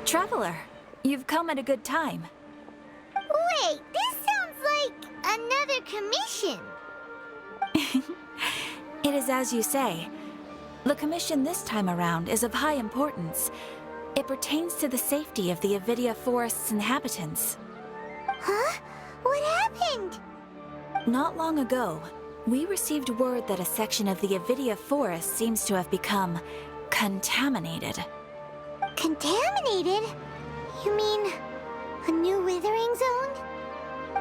Traveler, you've come at a good time. Wait, this sounds like another commission. It is as you say. The commission this time around is of high importance. It pertains to the safety of the Avidia Forest's inhabitants. Huh? What happened? Not long ago, we received word that a section of the Avidia Forest seems to have become contaminated. Contaminated? You mean a new withering zone?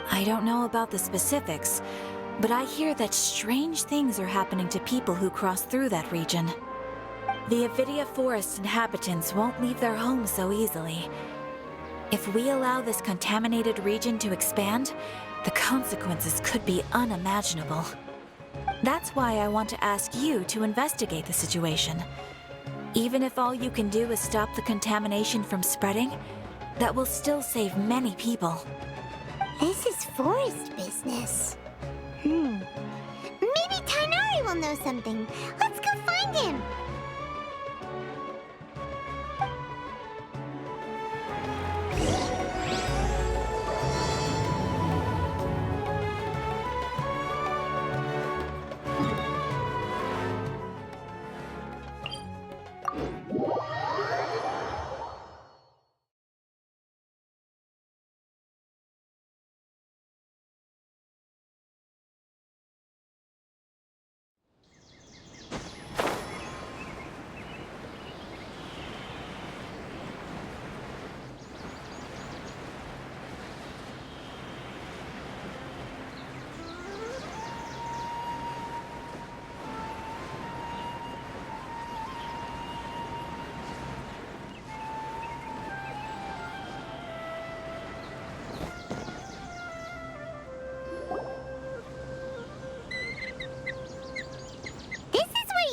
I don't know about the specifics, but I hear that strange things are happening to people who cross through that region. The Avidia Forest inhabitants won't leave their homes so easily. If we allow this contaminated region to expand, the consequences could be unimaginable. That's why I want to ask you to investigate the situation. Even if all you can do is stop the contamination from spreading, that will still save many people. This is forest business. Maybe Tighnari will know something. Let's go find him.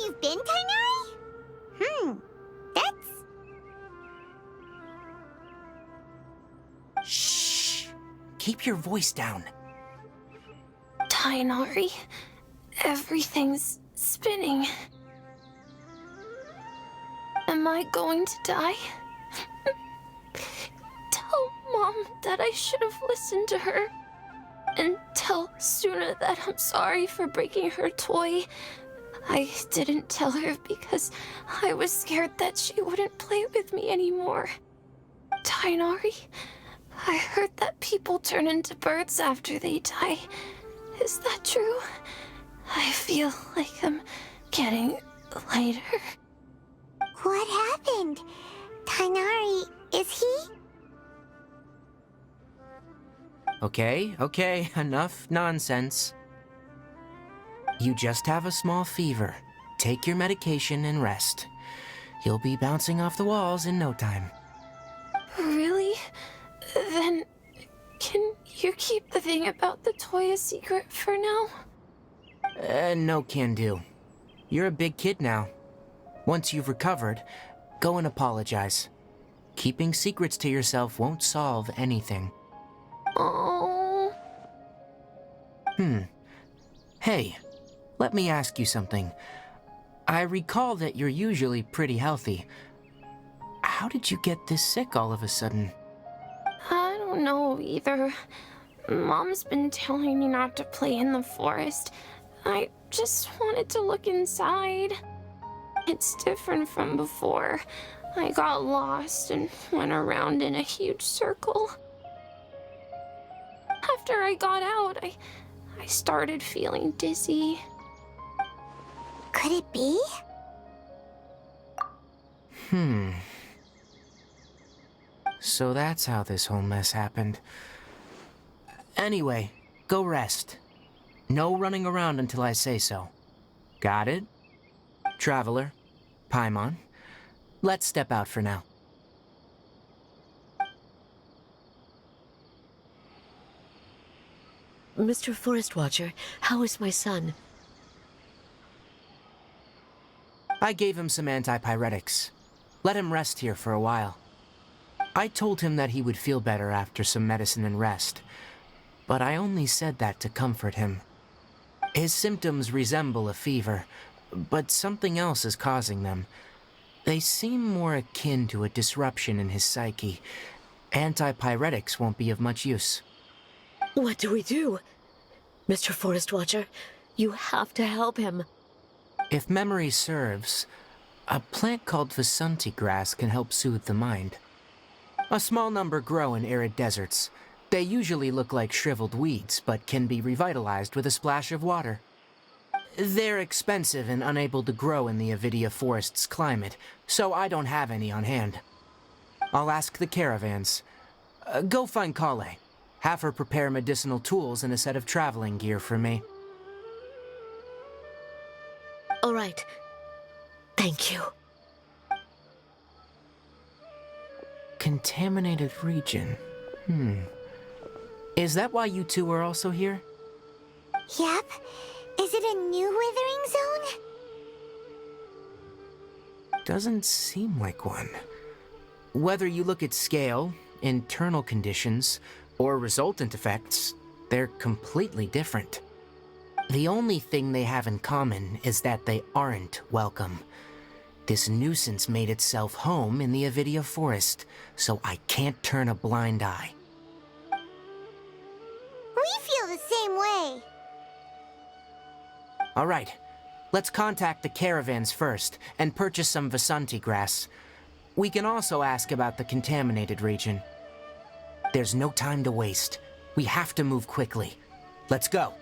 You've been, Tighnari? That's... Shh! Keep your voice down. Tighnari, everything's spinning. Am I going to die? Tell Mom that I should have listened to her. And tell Suna that I'm sorry for breaking her toy. I didn't tell her because I was scared that she wouldn't play with me anymore. Tighnari, I heard that people turn into birds after they die. Is that true? I feel like I'm getting lighter. What happened? Tighnari, is he? Okay, enough nonsense. You just have a small fever. Take your medication and rest. You'll be bouncing off the walls in no time. Really? Then, can you keep the thing about the toy a secret for now? No can do. You're a big kid now. Once you've recovered, go and apologize. Keeping secrets to yourself won't solve anything. Oh. Hey, let me ask you something. I recall that you're usually pretty healthy. How did you get this sick all of a sudden? I don't know either. Mom's been telling me not to play in the forest. I just wanted to look inside. It's different from before. I got lost and went around in a huge circle. After I got out, I started feeling dizzy. Could it be? So that's how this whole mess happened. Anyway, go rest. No running around until I say so. Got it? Traveler, Paimon, let's step out for now. Mr. Forest Watcher, how is my son? I gave him some antipyretics. Let him rest here for a while. I told him that he would feel better after some medicine and rest, but I only said that to comfort him. His symptoms resemble a fever, but something else is causing them. They seem more akin to a disruption in his psyche. Antipyretics won't be of much use. What do we do? Mr. Forest Watcher, you have to help him. If memory serves, a plant called Vasanti grass can help soothe the mind. A small number grow in arid deserts. They usually look like shriveled weeds, but can be revitalized with a splash of water. They're expensive and unable to grow in the Avidia Forest's climate, so I don't have any on hand. I'll ask the caravans. Go find Kale. Have her prepare medicinal tools and a set of traveling gear for me. All right. Thank you. Contaminated region. Is that why you two are also here? Yep. Is it a new withering zone? Doesn't seem like one. Whether you look at scale, internal conditions, or resultant effects, they're completely different. The only thing they have in common is that they aren't welcome. This nuisance made itself home in the Avidia Forest, so I can't turn a blind eye. We feel the same way. All right, let's contact the caravans first and purchase some Vasanti grass. We can also ask about the contaminated region. There's no time to waste. We have to move quickly. Let's go.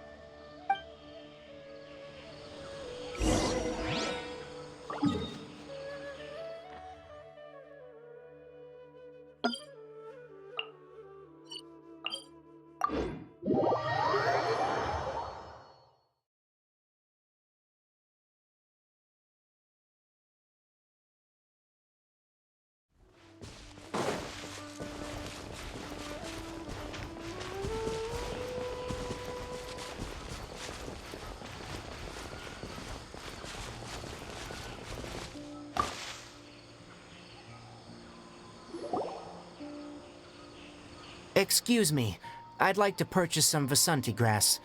Excuse me, I'd like to purchase some Vasanti grass.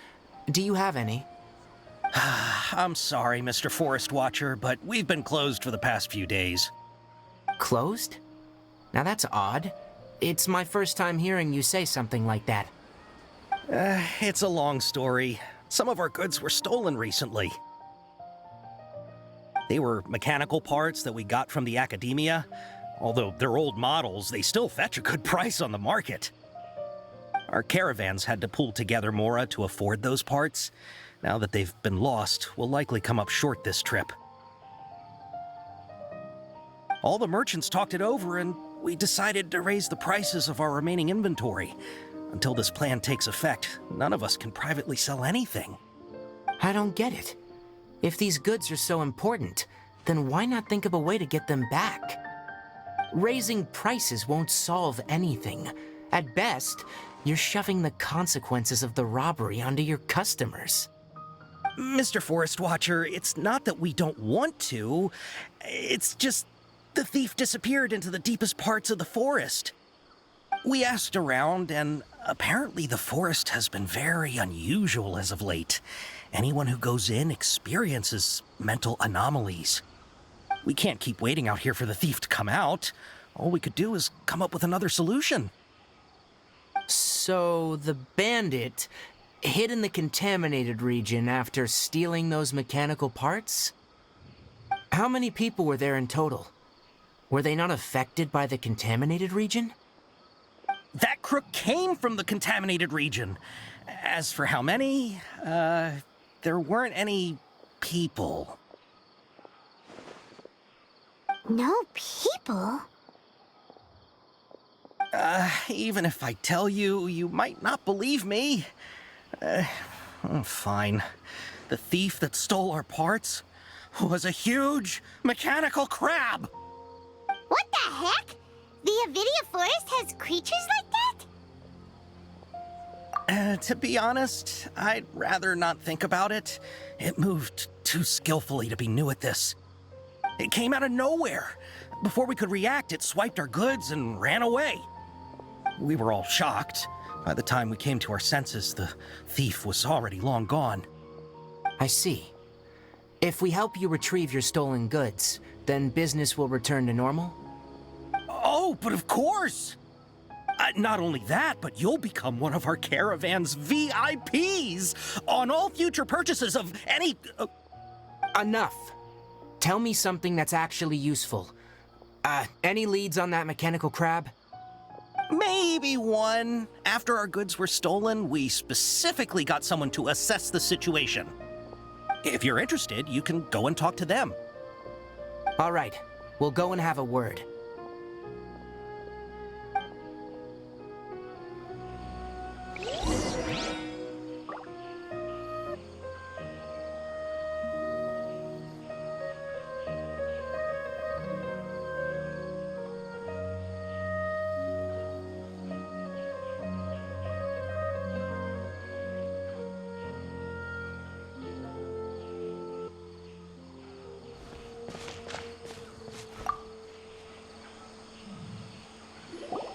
Do you have any? I'm sorry, Mr. Forest Watcher, but we've been closed for the past few days. Closed? Now that's odd. It's my first time hearing you say something like that. It's a long story. Some of our goods were stolen recently. They were mechanical parts that we got from the academia. Although they're old models, they still fetch a good price on the market. Our caravans had to pull together Mora to afford those parts. Now that they've been lost, we'll likely come up short this trip. All the merchants talked it over, and we decided to raise the prices of our remaining inventory. Until this plan takes effect, none of us can privately sell anything. I don't get it. If these goods are so important, then why not think of a way to get them back? Raising prices won't solve anything. At best, you're shoving the consequences of the robbery onto your customers. Mr. Forest Watcher, it's not that we don't want to. It's just the thief disappeared into the deepest parts of the forest. We asked around, and apparently the forest has been very unusual as of late. Anyone who goes in experiences mental anomalies. We can't keep waiting out here for the thief to come out. All we could do is come up with another solution. So the bandit hid in the contaminated region after stealing those mechanical parts? How many people were there in total? Were they not affected by the contaminated region? That crook came from the contaminated region. As for how many, there weren't any people. No people? Even if I tell you, you might not believe me. Fine. The thief that stole our parts was a huge mechanical crab. What the heck? The Avidia Forest has creatures like that? To be honest, I'd rather not think about it. It moved too skillfully to be new at this. It came out of nowhere. Before we could react, it swiped our goods and ran away. We were all shocked. By the time we came to our senses, the thief was already long gone. I see. If we help you retrieve your stolen goods, then business will return to normal? Oh, but of course! Not only that, but you'll become one of our caravan's VIPs on all future purchases of any... Enough. Tell me something that's actually useful. Any leads on that mechanical crab? Maybe one. After our goods were stolen, we specifically got someone to assess the situation. If you're interested, you can go and talk to them. All right, we'll go and have a word.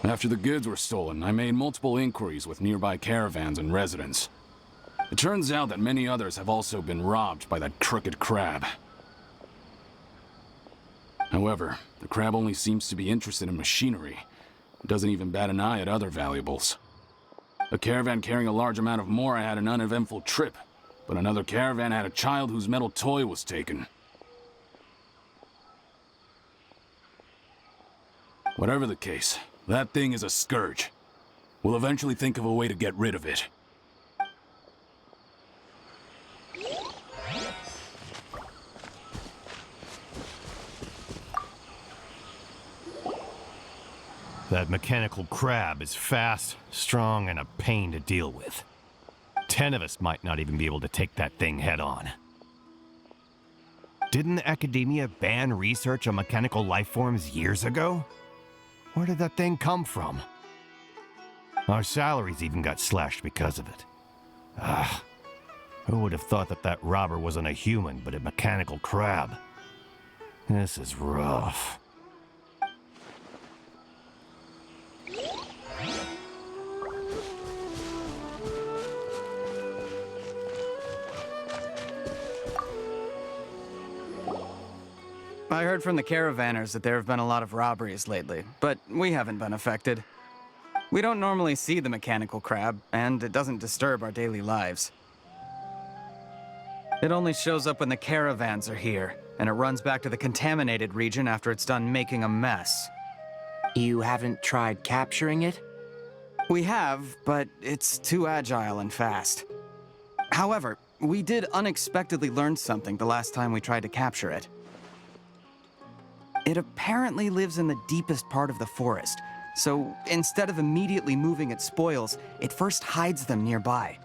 After the goods were stolen, I made multiple inquiries with nearby caravans and residents. It turns out that many others have also been robbed by that crooked crab. However, the crab only seems to be interested in machinery. It doesn't even bat an eye at other valuables. A caravan carrying a large amount of more had an uneventful trip, but another caravan had a child whose metal toy was taken. Whatever the case, that thing is a scourge. We'll eventually think of a way to get rid of it. That mechanical crab is fast, strong, and a pain to deal with. 10 of us might not even be able to take that thing head on. Didn't academia ban research on mechanical life forms years ago? Where did that thing come from? Our salaries even got slashed because of it. Who would have thought that that robber wasn't a human, but a mechanical crab? This is rough. I heard from the caravanners that there have been a lot of robberies lately, but we haven't been affected. We don't normally see the mechanical crab, and it doesn't disturb our daily lives. It only shows up when the caravans are here, and it runs back to the contaminated region after it's done making a mess. You haven't tried capturing it? We have, but it's too agile and fast. However, we did unexpectedly learn something the last time we tried to capture it. It apparently lives in the deepest part of the forest, so instead of immediately moving its spoils, it first hides them nearby.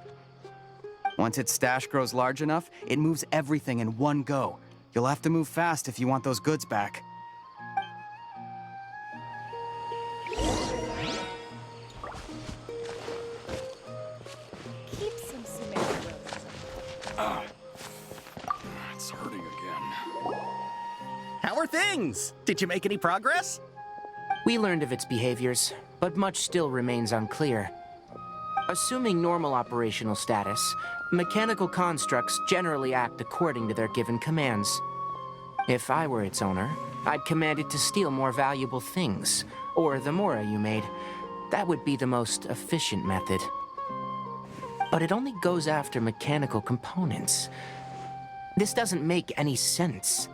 Once its stash grows large enough, it moves everything in one go. You'll have to move fast if you want those goods back. Keep some cement. It's hurting again. How are things? Did you make any progress? We learned of its behaviors, but much still remains unclear. Assuming normal operational status, mechanical constructs generally act according to their given commands. If I were its owner, I'd command it to steal more valuable things, or the mora you made. That would be the most efficient method. But it only goes after mechanical components. This doesn't make any sense.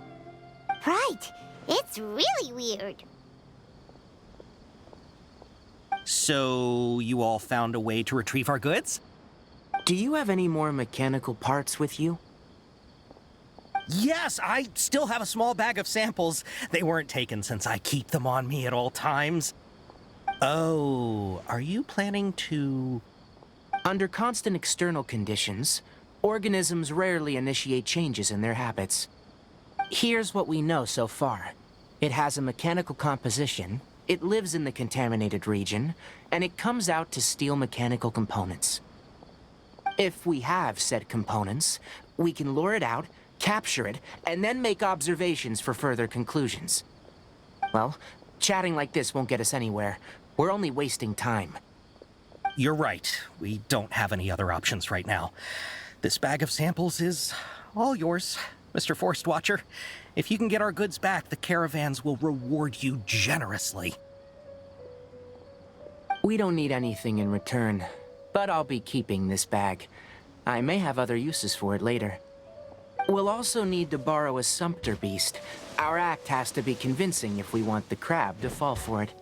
Right. It's really weird. So, you all found a way to retrieve our goods? Do you have any more mechanical parts with you? Yes, I still have a small bag of samples. They weren't taken since I keep them on me at all times. Oh, are you planning to... Under constant external conditions, organisms rarely initiate changes in their habits. Here's what we know so far. It has a mechanical composition, it lives in the contaminated region, and it comes out to steal mechanical components. If we have said components, we can lure it out, capture it, and then make observations for further conclusions. Well, chatting like this won't get us anywhere. We're only wasting time. You're right. We don't have any other options right now. This bag of samples is all yours, Mr. Forest Watcher. If you can get our goods back, the caravans will reward you generously. We don't need anything in return, but I'll be keeping this bag. I may have other uses for it later. We'll also need to borrow a sumpter beast. Our act has to be convincing if we want the crab to fall for it.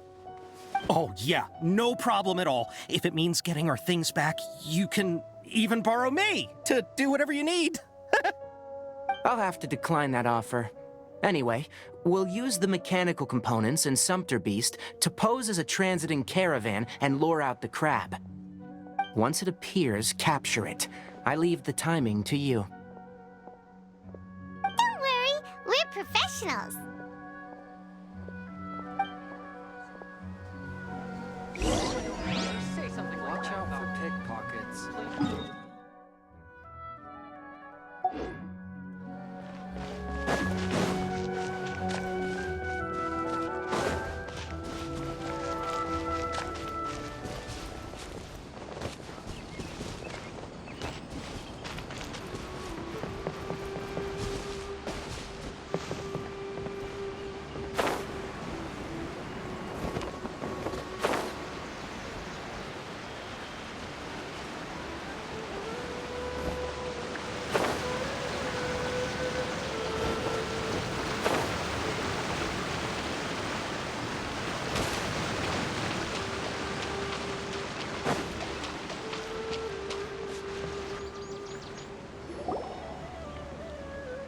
Oh, yeah, no problem at all. If it means getting our things back, you can even borrow me to do whatever you need. I'll have to decline that offer. Anyway, we'll use the mechanical components and sumpter beast to pose as a transiting caravan and lure out the crab. Once it appears, capture it. I leave the timing to you. Don't worry, we're professionals. Say something like Watch out for pickpockets.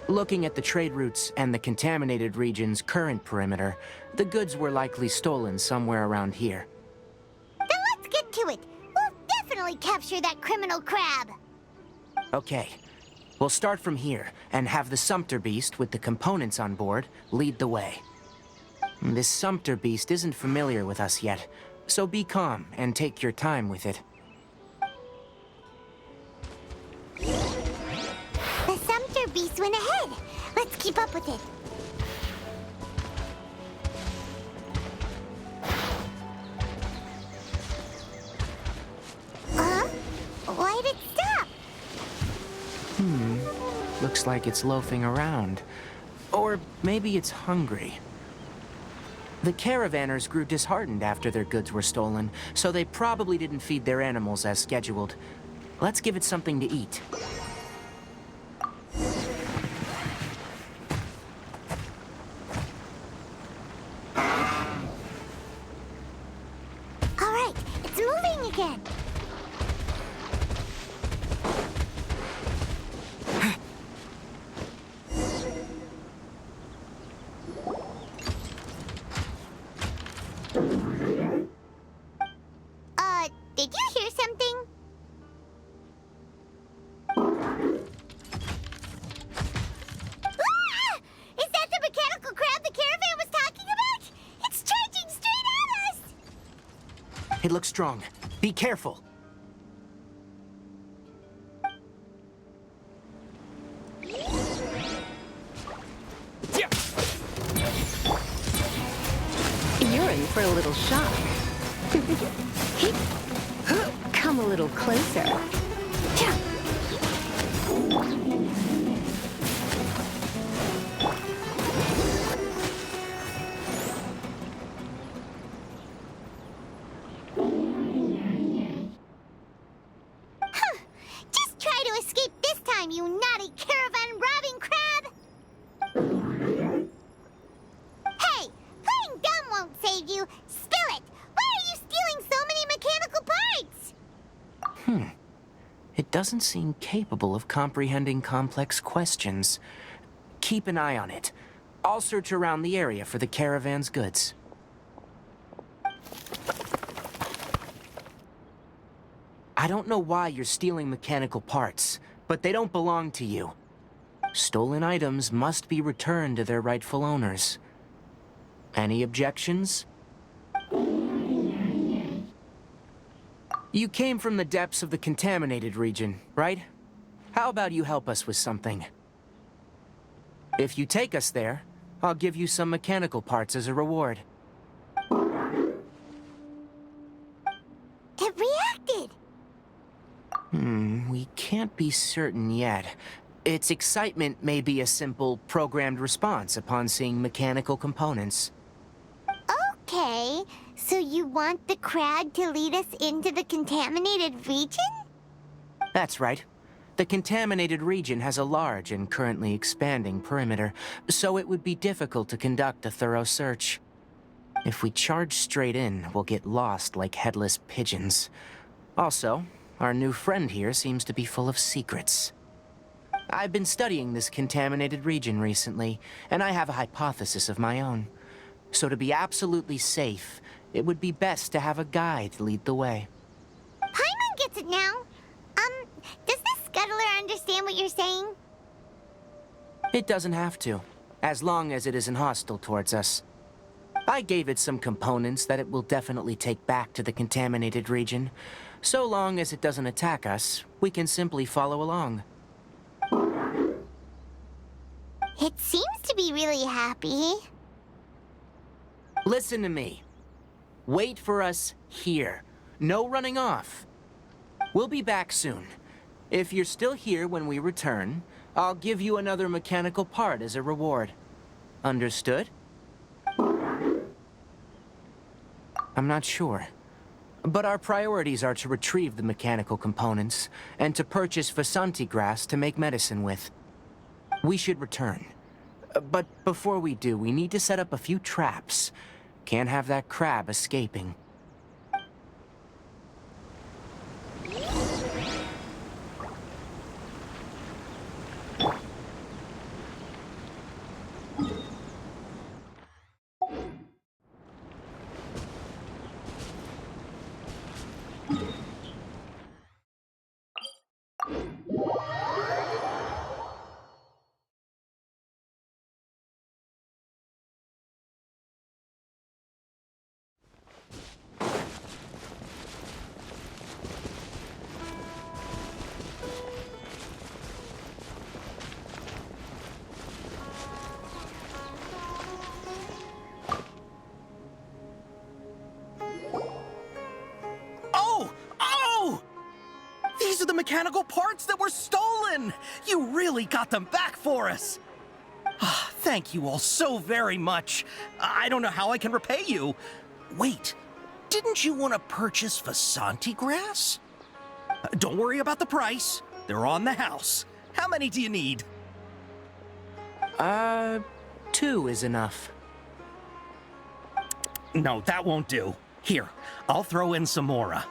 Looking at the trade routes and the contaminated region's current perimeter, the goods were likely stolen somewhere around here. Then let's get to it. We'll definitely capture that criminal crab. Okay, we'll start from here and have the sumpter beast with the components on board lead the way. This sumpter beast isn't familiar with us yet, so be calm and take your time with it. The sumpter beast went ahead. Let's keep up with it. Huh? Why did it stop? Looks like it's loafing around. Or maybe it's hungry. The caravanners grew disheartened after their goods were stolen, so they probably didn't feed their animals as scheduled. Let's give it something to eat. All right, it's moving again. Did you hear something? Ah! Is that the mechanical crab the caravan was talking about? It's charging straight at us! It looks strong. Be careful. You're in for a little shock. Come a little closer. Just try to escape this time, you naughty caravan-robbing crab! Hey, playing dumb won't save you. Spill it! Why are you stealing so many mechanical parts? It doesn't seem capable of comprehending complex questions. Keep an eye on it. I'll search around the area for the caravan's goods. I don't know why you're stealing mechanical parts, but they don't belong to you. Stolen items must be returned to their rightful owners. Any objections? You came from the depths of the contaminated region, right? How about you help us with something? If you take us there, I'll give you some mechanical parts as a reward. It reacted! We can't be certain yet. Its excitement may be a simple, programmed response upon seeing mechanical components. Okay, so you want the crag to lead us into the contaminated region? That's right. The contaminated region has a large and currently expanding perimeter, so it would be difficult to conduct a thorough search. If we charge straight in, we'll get lost like headless pigeons. Also, our new friend here seems to be full of secrets. I've been studying this contaminated region recently, and I have a hypothesis of my own. So to be absolutely safe, it would be best to have a guide lead the way. Paimon gets it now. Does this scuttler understand what you're saying? It doesn't have to, as long as it isn't hostile towards us. I gave it some components that it will definitely take back to the contaminated region. So long as it doesn't attack us, we can simply follow along. It seems to be really happy. Listen to me. Wait for us here. No running off. We'll be back soon. If you're still here when we return, I'll give you another mechanical part as a reward. Understood? I'm not sure. But our priorities are to retrieve the mechanical components, and to purchase Vasanti grass to make medicine with. We should return. But before we do, we need to set up a few traps. Can't have that crab escaping. These are the mechanical parts that were stolen! You really got them back for us! Thank you all so very much. I don't know how I can repay you. Wait, didn't you want to purchase Vasanti grass? Don't worry about the price. They're on the house. How many do you need? 2 is enough. No, that won't do. Here, I'll throw in some more.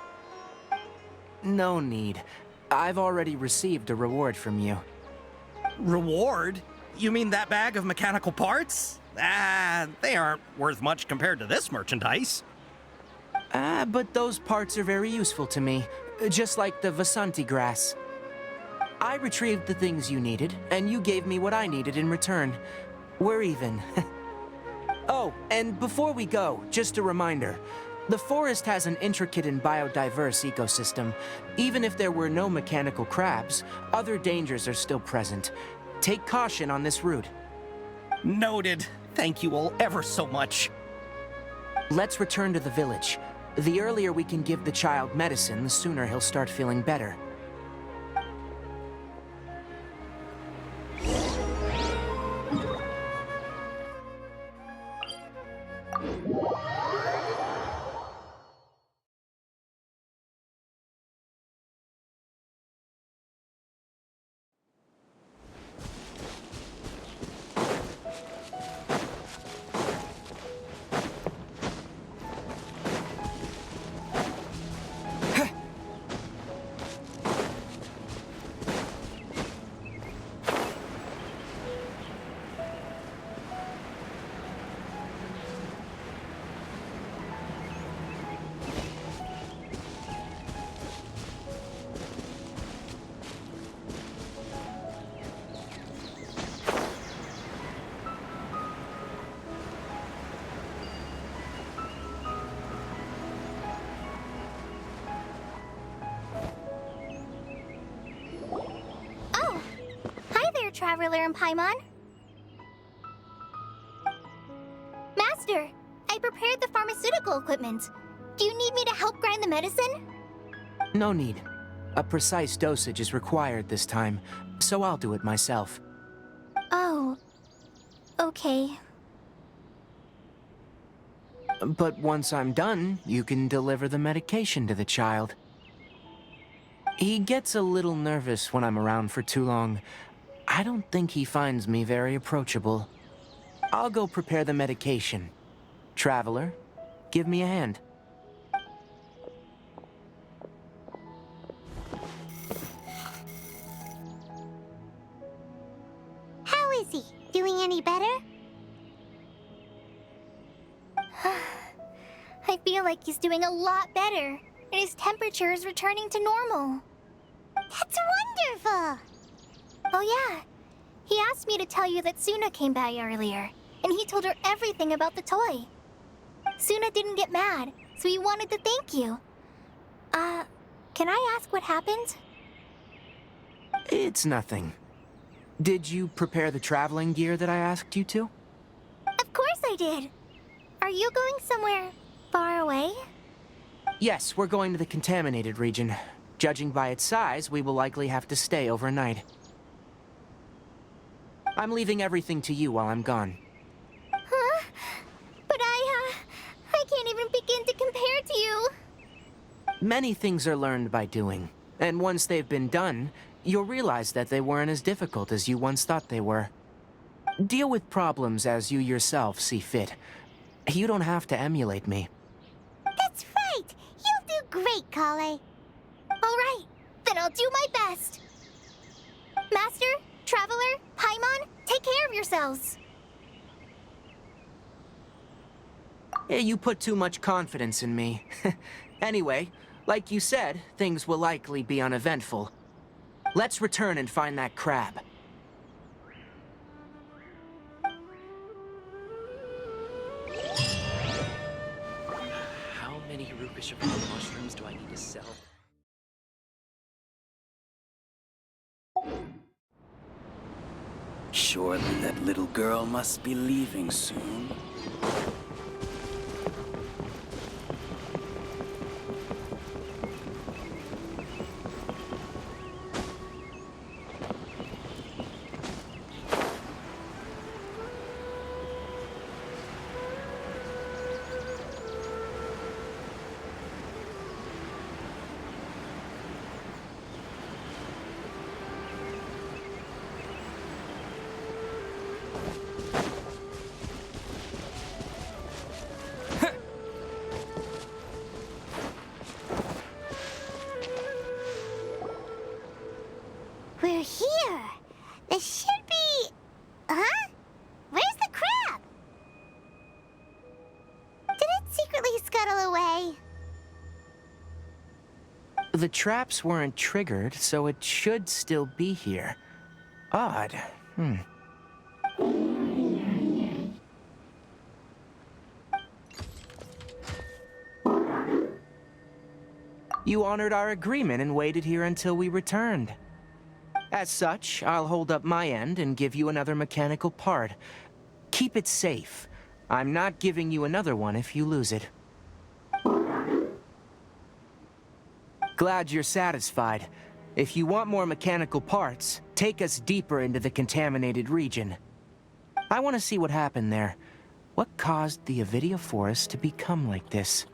No need. I've already received a reward from you. Reward? You mean that bag of mechanical parts? They aren't worth much compared to this merchandise. But those parts are very useful to me, just like the Vasanti grass. I retrieved the things you needed, and you gave me what I needed in return. We're even. Oh, and before we go, just a reminder. The forest has an intricate and biodiverse ecosystem. Even if there were no mechanical crabs, other dangers are still present. Take caution on this route. Noted. Thank you all ever so much. Let's return to the village. The earlier we can give the child medicine, the sooner he'll start feeling better. Traveler and Paimon? Master, I prepared the pharmaceutical equipment. Do you need me to help grind the medicine? No need. A precise dosage is required this time, so I'll do it myself. Oh, okay. But once I'm done, you can deliver the medication to the child. He gets a little nervous when I'm around for too long. I don't think he finds me very approachable. I'll go prepare the medication. Traveler, give me a hand. How is he? Doing any better? I feel like he's doing a lot better, and his temperature is returning to normal. That's wonderful! Oh yeah, he asked me to tell you that Suna came by earlier, and he told her everything about the toy. Suna didn't get mad, so he wanted to thank you. Can I ask what happened? It's nothing. Did you prepare the traveling gear that I asked you to? Of course I did. Are you going somewhere far away? Yes, we're going to the contaminated region. Judging by its size, we will likely have to stay overnight. I'm leaving everything to you while I'm gone. Huh? But I can't even begin to compare to you. Many things are learned by doing, and once they've been done, you'll realize that they weren't as difficult as you once thought they were. Deal with problems as you yourself see fit. You don't have to emulate me. That's right! You'll do great, Kale. Alright, then I'll do my best. Master, Traveler, Paimon, take care of yourselves. You put too much confidence in me. Anyway, like you said, things will likely be uneventful. Let's return and find that crab. How many Rupeshavara mushrooms do I need to sell? Surely that little girl must be leaving soon. We're here. This should be... Huh? Where's the crab? Did it secretly scuttle away? The traps weren't triggered, so it should still be here. Odd. You honored our agreement and waited here until we returned. As such, I'll hold up my end and give you another mechanical part. Keep it safe. I'm not giving you another one if you lose it. Glad you're satisfied. If you want more mechanical parts, take us deeper into the contaminated region. I want to see what happened there. What caused the Avidia forest to become like this?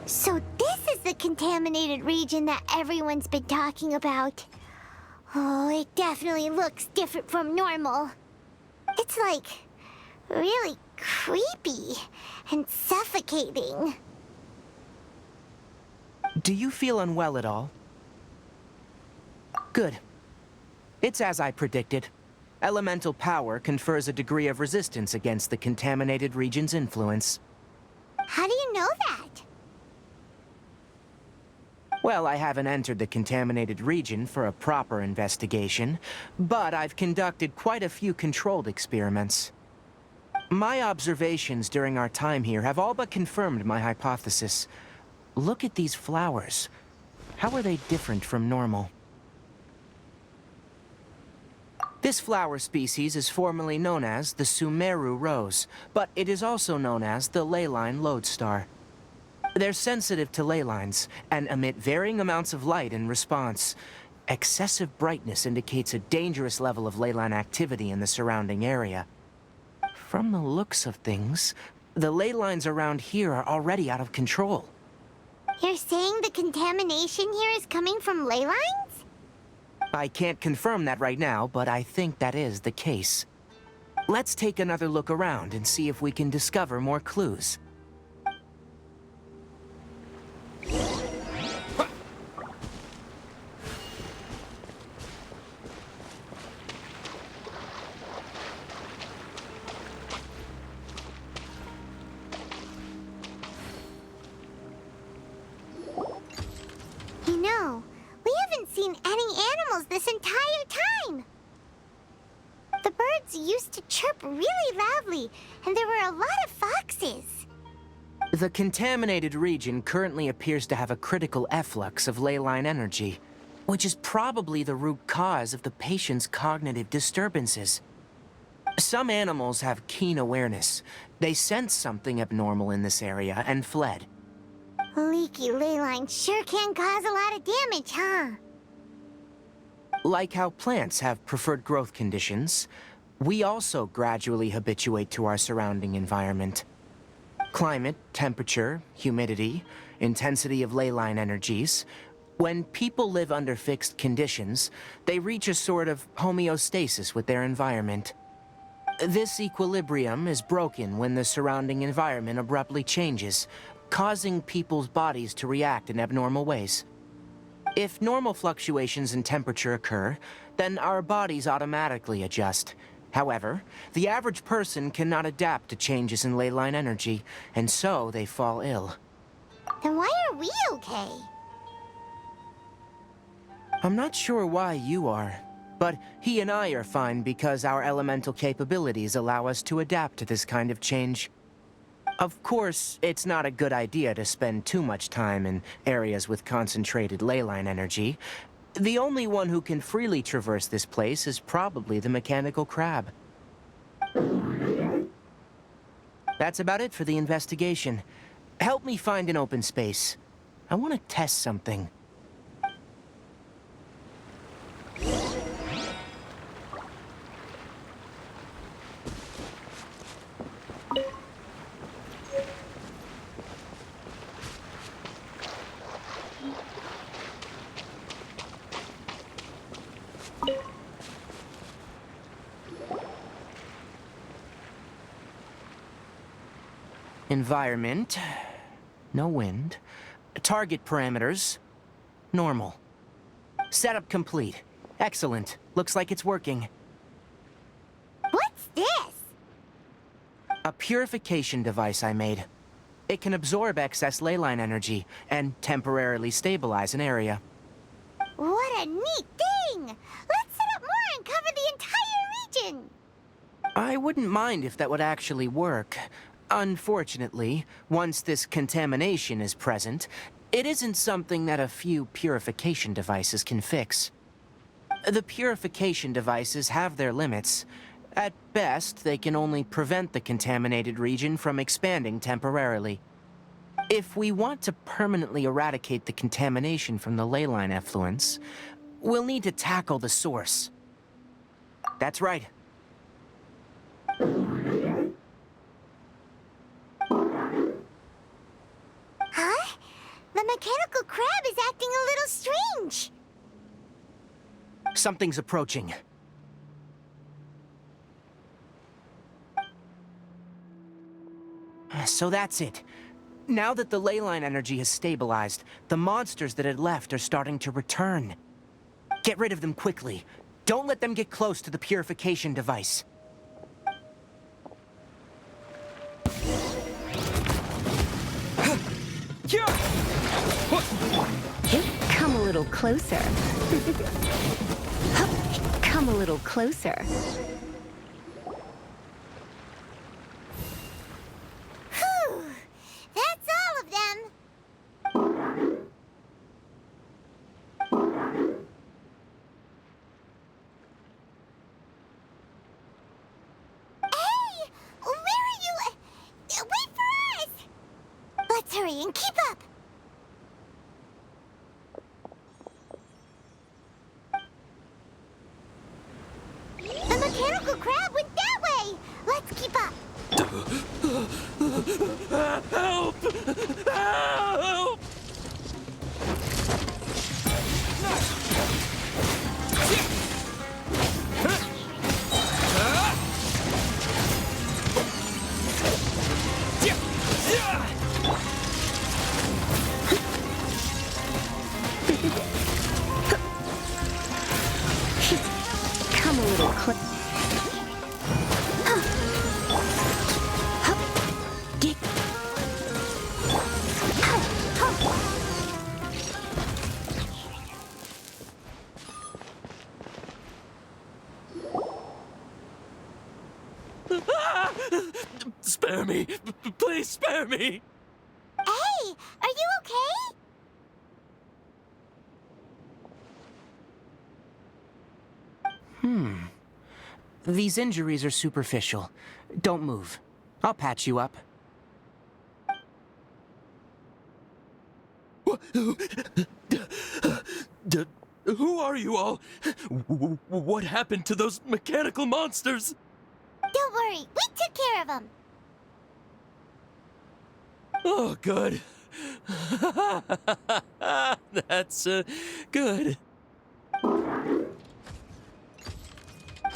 So this is the contaminated region that everyone's been talking about. Oh, it definitely looks different from normal. It's like really creepy and suffocating. Do you feel unwell at all? Good. It's as I predicted. Elemental power confers a degree of resistance against the contaminated region's influence. How do you know that? Well, I haven't entered the contaminated region for a proper investigation, but I've conducted quite a few controlled experiments. My observations during our time here have all but confirmed my hypothesis. Look at these flowers. How are they different from normal? This flower species is formerly known as the Sumeru rose, but it is also known as the leyline lodestar. They're sensitive to ley lines and emit varying amounts of light in response. Excessive brightness indicates a dangerous level of ley line activity in the surrounding area. From the looks of things, the ley lines around here are already out of control. You're saying the contamination here is coming from ley lines? I can't confirm that right now, but I think that is the case. Let's take another look around and see if we can discover more clues. You know, we haven't seen any animals this entire time. The birds used to chirp really loudly, and there were a lot of foxes. The contaminated region currently appears to have a critical efflux of ley line energy, which is probably the root cause of the patient's cognitive disturbances. Some animals have keen awareness. They sensed something abnormal in this area and fled. Leaky ley lines sure can cause a lot of damage, huh? Like how plants have preferred growth conditions, we also gradually habituate to our surrounding environment. Climate, temperature, humidity, intensity of ley line energies. When people live under fixed conditions, they reach a sort of homeostasis with their environment. This equilibrium is broken when the surrounding environment abruptly changes, causing people's bodies to react in abnormal ways. If normal fluctuations in temperature occur, then our bodies automatically adjust. However, the average person cannot adapt to changes in ley line energy, and so they fall ill. Then why are we okay? I'm not sure why you are, but he and I are fine because our elemental capabilities allow us to adapt to this kind of change. Of course, it's not a good idea to spend too much time in areas with concentrated ley line energy. The only one who can freely traverse this place is probably the mechanical crab. That's about it for the investigation. Help me find an open space. I want to test something. Environment. No wind. Target parameters. Normal. Setup complete. Excellent. Looks like it's working. What's this? A purification device I made. It can absorb excess ley line energy and temporarily stabilize an area. What a neat thing! Let's set up more and cover the entire region! I wouldn't mind if that would actually work. Unfortunately, once this contamination is present, it isn't something that a few purification devices can fix. The purification devices have their limits. At best, they can only prevent the contaminated region from expanding temporarily. If we want to permanently eradicate the contamination from the ley line effluence, we'll need to tackle the source. That's right. Huh? The mechanical crab is acting a little strange. Something's approaching. So that's it. Now that the ley line energy has stabilized, the monsters that had left are starting to return. Get rid of them quickly. Don't let them get close to the purification device. Come a little closer. Come a little closer. Whew! That's all of them! Hey! Where are you? Wait for us! Let's hurry and keep up! The mechanical crab went that way! Let's keep up! Help! Help! Come a little closer. Spare me! Please spare me! Hey! Are you okay? These injuries are superficial. Don't move. I'll patch you up. Who are you all? What happened to those mechanical monsters? Don't worry, we took care of them. Oh, good. That's good.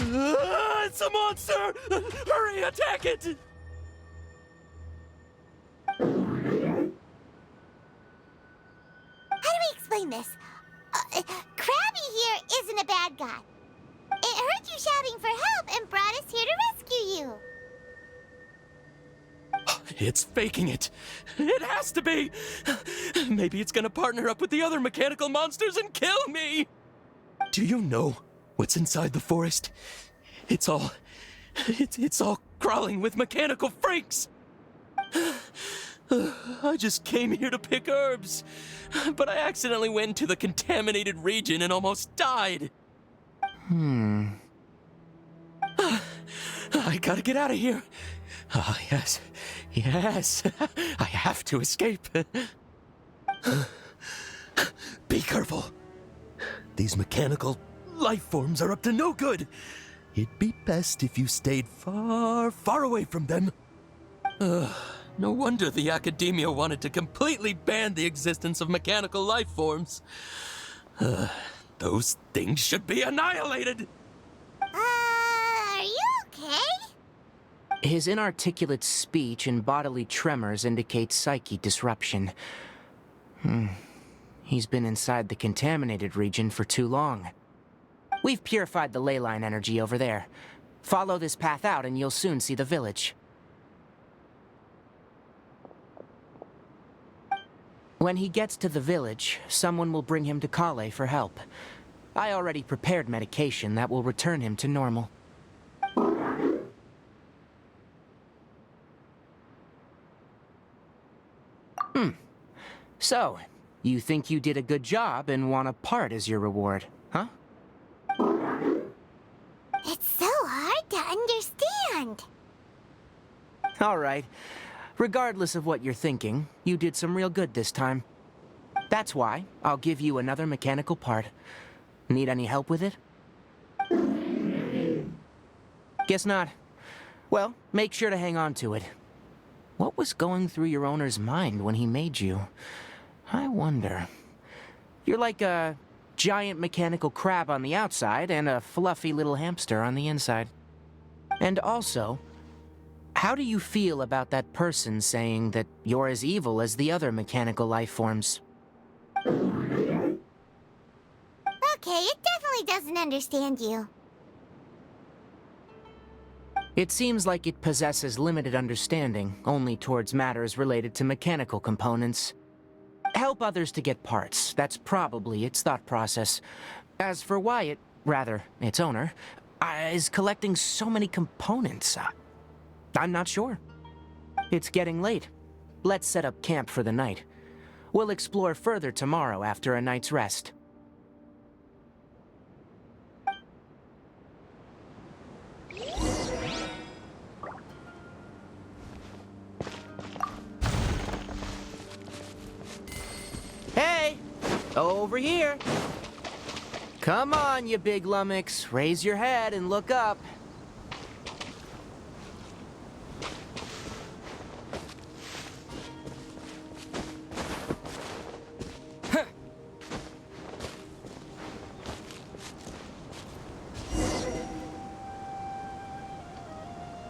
It's a monster! Hurry, attack it! How do we explain this? Krabby here isn't a bad guy. It heard you shouting for help and brought us here to rescue you. It's faking it. It has to be. Maybe it's gonna partner up with the other mechanical monsters and kill me. Do you know what's inside the forest? It's all crawling with mechanical freaks. I just came here to pick herbs, but I accidentally went into the contaminated region and almost died. I gotta get out of here. Ah, yes. Yes. I have to escape. Be careful. These mechanical life forms are up to no good. It'd be best if you stayed far, far away from them. No wonder the academia wanted to completely ban the existence of mechanical life forms. Those things should be annihilated. Are you okay? His inarticulate speech and bodily tremors indicate psyche disruption. He's been inside the contaminated region for too long. We've purified the ley line energy over there. Follow this path out and you'll soon see the village. When he gets to the village, someone will bring him to Kale for help. I already prepared medication that will return him to normal. So, you think you did a good job and want a part as your reward, huh? It's so hard to understand. All right. Regardless of what you're thinking, you did some real good this time. That's why I'll give you another mechanical part. Need any help with it? Guess not. Well, make sure to hang on to it. What was going through your owner's mind when he made you? I wonder. You're like a giant mechanical crab on the outside and a fluffy little hamster on the inside. And also, how do you feel about that person saying that you're as evil as the other mechanical life forms? Okay, it definitely doesn't understand you. It seems like it possesses limited understanding only towards matters related to mechanical components. Help others to get parts. That's probably its thought process. As for why it, rather, its owner, is collecting so many components, I'm not sure. It's getting late. Let's set up camp for the night. We'll explore further tomorrow after a night's rest. Hey! Over here! Come on, you big lummox. Raise your head and look up.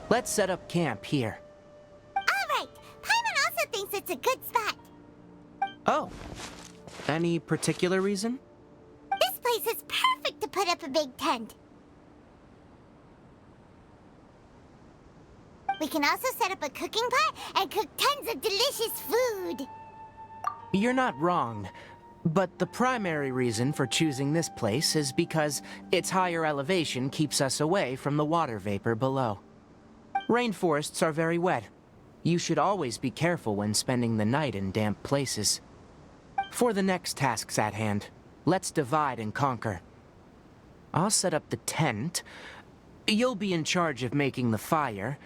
Let's set up camp here. All right. Paimon also thinks it's a good spot. Oh. Any particular reason? This place is perfect to put up a big tent. We can also set up a cooking pot and cook tons of delicious food. You're not wrong. But the primary reason for choosing this place is because its higher elevation keeps us away from the water vapor below. Rainforests are very wet. You should always be careful when spending the night in damp places. For the next tasks at hand, let's divide and conquer. I'll set up the tent. You'll be in charge of making the fire,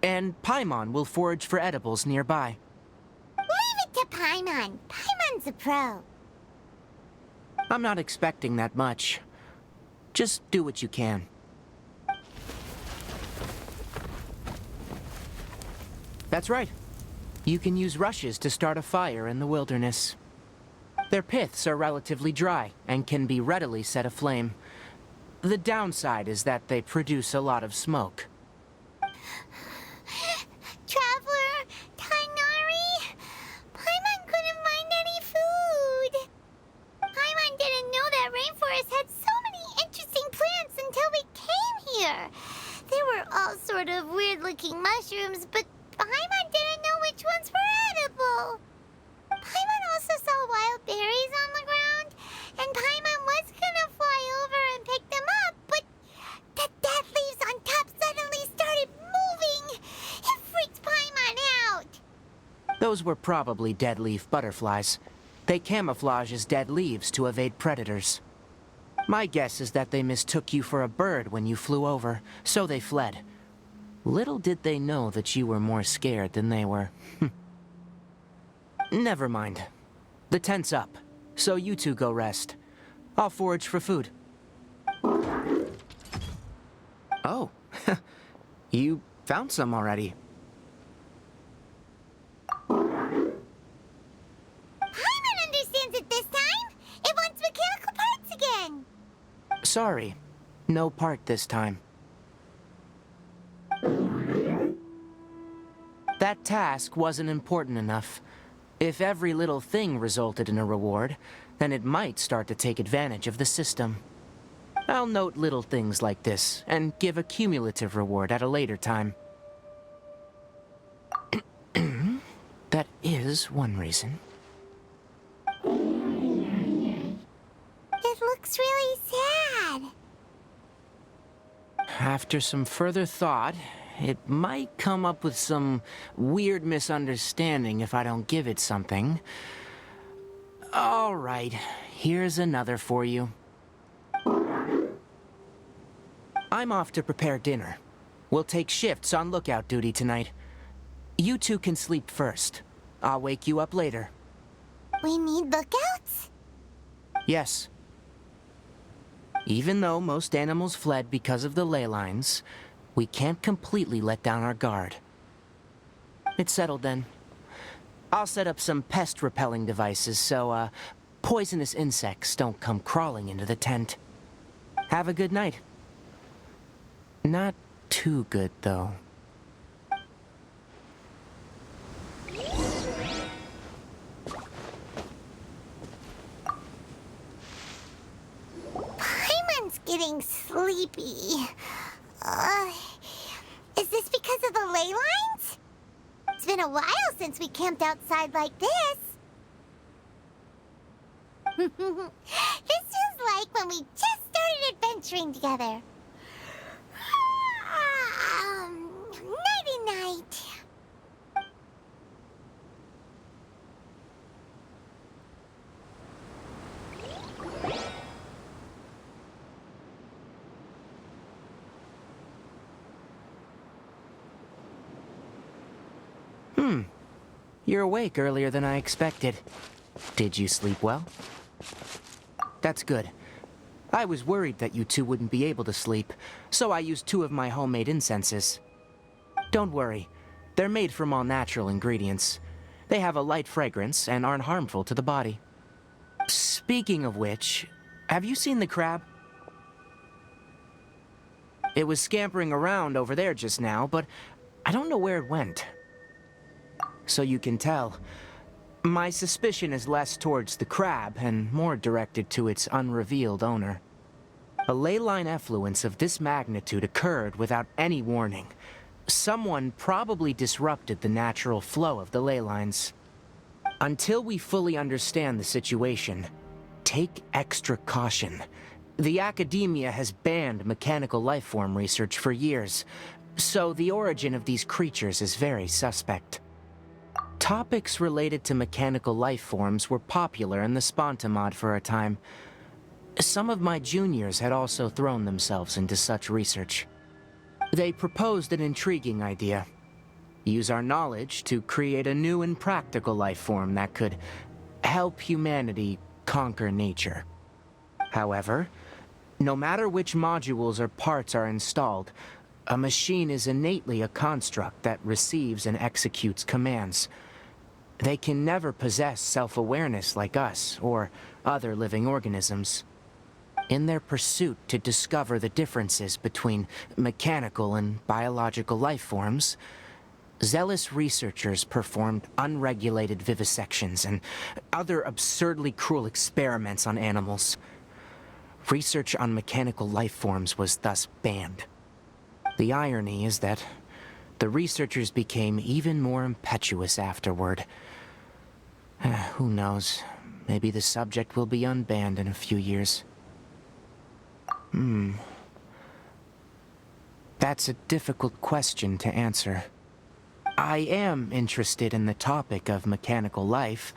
and Paimon will forage for edibles nearby. Leave it to Paimon. Paimon's a pro. I'm not expecting that much. Just do what you can. That's right. You can use rushes to start a fire in the wilderness. Their piths are relatively dry and can be readily set aflame. The downside is that they produce a lot of smoke. Traveler, Tighnari, Paimon couldn't find any food. Paimon didn't know that rainforest had so many interesting plants until we came here. They were all sort of weird-looking mushrooms, but Paimon didn't know which ones were edible. Paimon also saw wild berries on the ground, and Paimon was gonna fly over and pick them up, but the dead leaves on top suddenly started moving. It freaked Paimon out. Those were probably dead leaf butterflies. They camouflage as dead leaves to evade predators. My guess is that they mistook you for a bird when you flew over, so they fled. Little did they know that you were more scared than they were. Never mind. The tent's up, so you two go rest. I'll forage for food. Oh, you found some already. Paimon understands it this time. It wants mechanical parts again. Sorry, no part this time. That task wasn't important enough. If every little thing resulted in a reward, then it might start to take advantage of the system. I'll note little things like this, and give a cumulative reward at a later time. That is one reason. It looks really sad. After some further thought, it might come up with some weird misunderstanding if I don't give it something. All right, here's another for you. I'm off to prepare dinner. We'll take shifts on lookout duty tonight. You two can sleep first. I'll wake you up later. We need lookouts? Yes. Even though most animals fled because of the ley lines, we can't completely let down our guard. It's settled then. I'll set up some pest-repelling devices so, poisonous insects don't come crawling into the tent. Have a good night. Not too good, though. Paimon's getting sleepy. Is this because of the ley lines? It's been a while since we camped outside like this. This is like when we just started adventuring together. Nighty-night. You're awake earlier than I expected. Did you sleep well? That's good. I was worried that you two wouldn't be able to sleep, so I used 2 of my homemade incenses. Don't worry, they're made from all natural ingredients. They have a light fragrance and aren't harmful to the body. Speaking of which, have you seen the crab? It was scampering around over there just now, but I don't know where it went. So you can tell, my suspicion is less towards the crab and more directed to its unrevealed owner. A ley line effluence of this magnitude occurred without any warning. Someone probably disrupted the natural flow of the ley lines. Until we fully understand the situation, take extra caution. The academia has banned mechanical lifeform research for years, so the origin of these creatures is very suspect. Topics related to mechanical lifeforms were popular in the Spontamod for a time. Some of my juniors had also thrown themselves into such research. They proposed an intriguing idea. Use our knowledge to create a new and practical lifeform that could help humanity conquer nature. However, no matter which modules or parts are installed, a machine is innately a construct that receives and executes commands. They can never possess self-awareness like us or other living organisms. In their pursuit to discover the differences between mechanical and biological life forms, zealous researchers performed unregulated vivisections and other absurdly cruel experiments on animals. Research on mechanical life forms was thus banned. The irony is that the researchers became even more impetuous afterward. Who knows? Maybe the subject will be unbanned in a few years. That's a difficult question to answer. I am interested in the topic of mechanical life,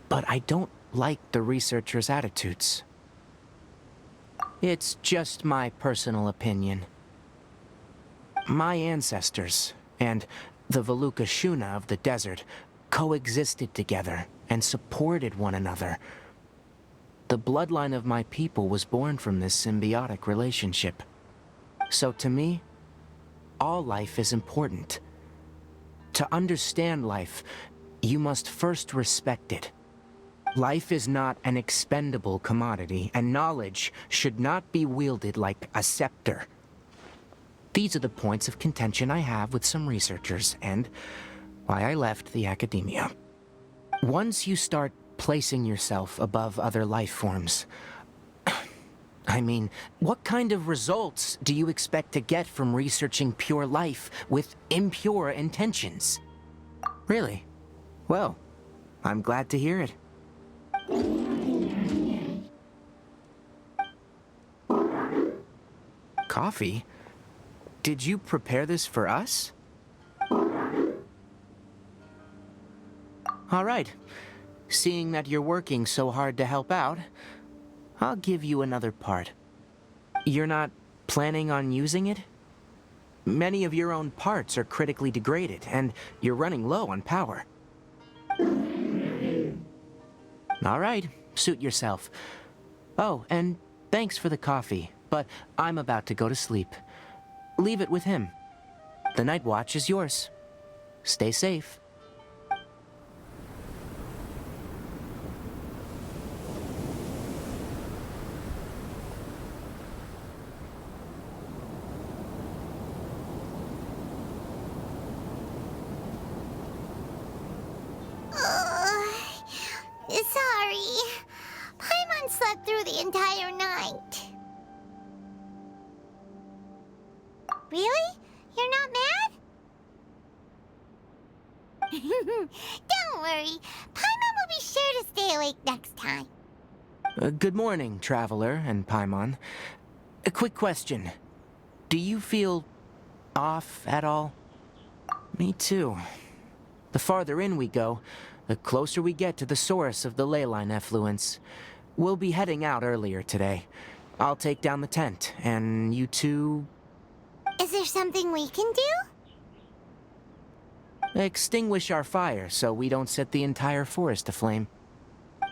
but I don't like the researchers' attitudes. It's just my personal opinion. My ancestors and the Veluca Shuna of the desert coexisted together and supported one another. The bloodline of my people was born from this symbiotic relationship. So to me, all life is important. To understand life, you must first respect it. Life is not an expendable commodity, and knowledge should not be wielded like a scepter. These are the points of contention I have with some researchers, and why I left the academia. Once you start placing yourself above other life forms, I mean, what kind of results do you expect to get from researching pure life with impure intentions? Really? Well, I'm glad to hear it. Coffee? Did you prepare this for us? All right. Seeing that you're working so hard to help out, I'll give you another part. You're not planning on using it? Many of your own parts are critically degraded, and you're running low on power. All right, suit yourself. Oh, and thanks for the coffee, but I'm about to go to sleep. Leave it with him. The night watch is yours. Stay safe. Sorry. Paimon slept through the entire night. Really? You're not mad? Don't worry. Paimon will be sure to stay stay awake next time. Good morning, Traveler and Paimon. A quick question. Do you feel off at all? Me too. The farther in we go, the closer we get to the source of the ley line effluence. We'll be heading out earlier today. I'll take down the tent, and you two... Is there something we can do? extinguish our fire so we don't set the entire forest aflame.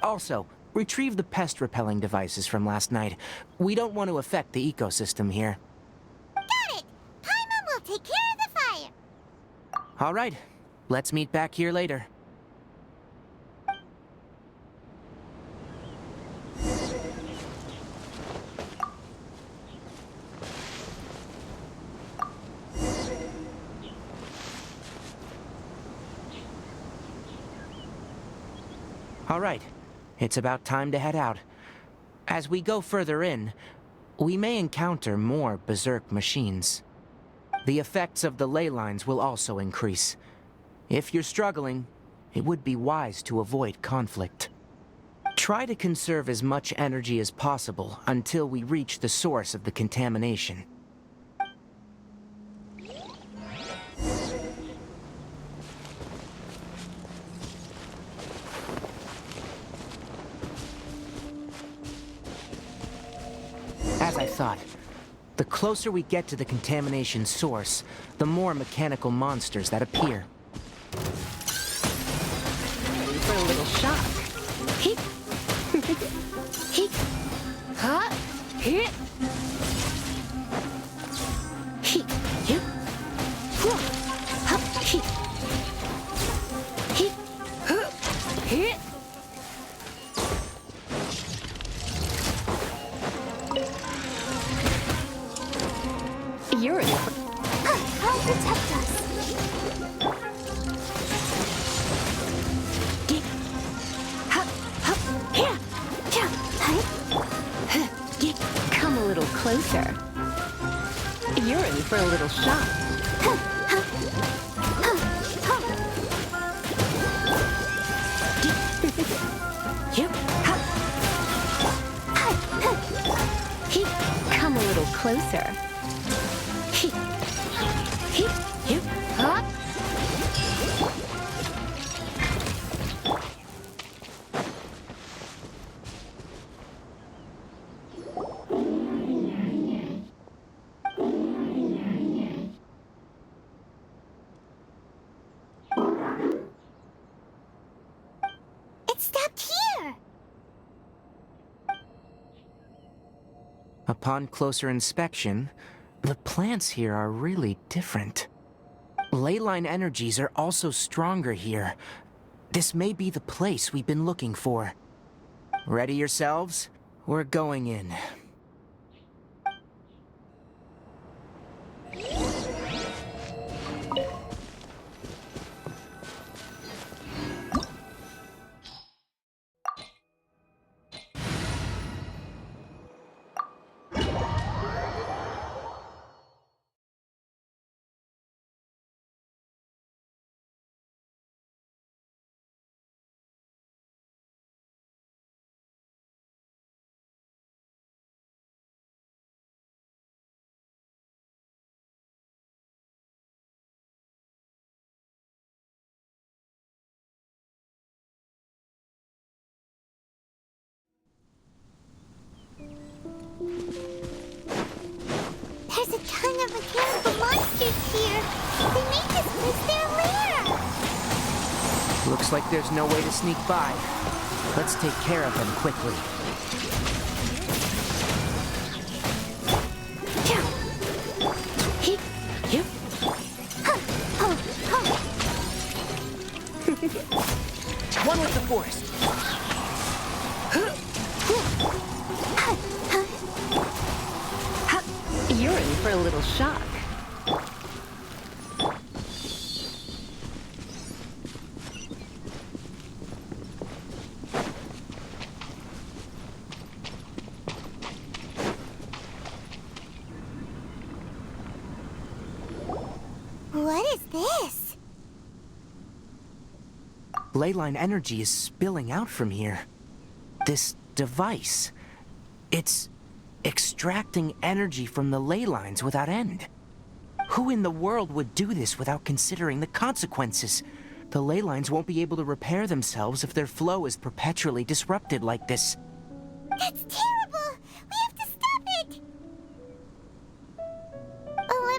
Also, retrieve the pest-repelling devices from last night. We don't want to affect the ecosystem here. Got it! Paimon will take care of the fire. All right, let's meet back here later. All right, it's about time to head out. As we go further in, we may encounter more berserk machines. The effects of the ley lines will also increase. If you're struggling, it would be wise to avoid conflict. Try to conserve as much energy as possible until we reach the source of the contamination. As I thought, the closer we get to the contamination source, the more mechanical monsters that appear. Ready for a little shock. Heek. Heek. Ha. Hit. Heek. Yep. Whoa. Hup. Heek. Heek. Huh. Hit. You're in for... I'll protect us. Deep. Hup. Hup. Here. Yeah. Huh. Deep. Come a little closer. You're in for a little shock. Yep. He, come a little closer. He, yep. Huh? It stopped here. Upon closer inspection, the plants here are really different. Ley line energies are also stronger here. This may be the place we've been looking for. Ready yourselves? We're going in. There's a ton of mechanical monsters here. They make this place their lair. Looks like there's no way to sneak by. Let's take care of them quickly. He, yep. One with the forest. You're in for a little shock. What is this? Leyline energy is spilling out from here. This device, it's extracting energy from the ley lines without end. Who in the world would do this without considering the consequences? The ley lines won't be able to repair themselves if their flow is perpetually disrupted like this. That's terrible! We have to stop it!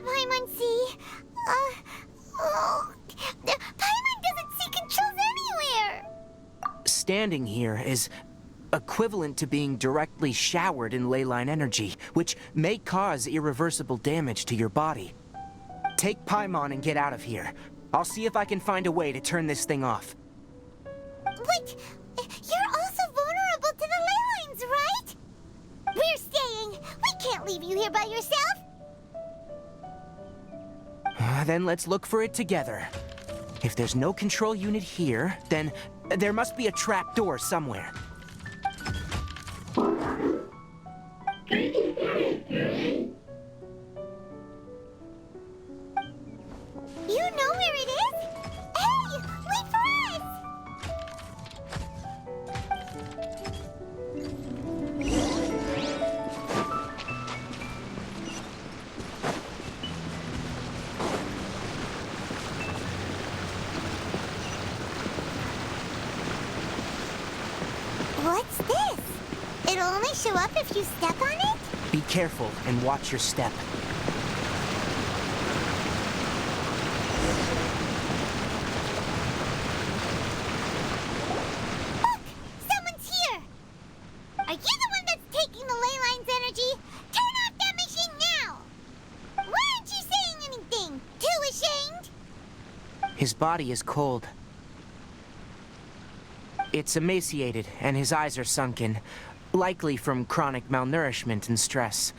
Paimon see. Paimon doesn't see controls anywhere! Standing here is equivalent to being directly showered in leyline energy, which may cause irreversible damage to your body. Take Paimon and get out of here. I'll see if I can find a way to turn this thing off. But you're also vulnerable to the ley lines, right? We're staying. We can't leave you here by yourself. Then let's look for it together. If there's no control unit here, then there must be a trap door somewhere. You know where it is? Hey, wait for us! What's this? It'll only show up if you step on it? Be careful and watch your step. Look! Someone's here! Are you the one that's taking the ley line's energy? Turn off that machine now! Why aren't you saying anything? Too ashamed? His body is cold. It's emaciated, and his eyes are sunken, likely from chronic malnourishment and stress.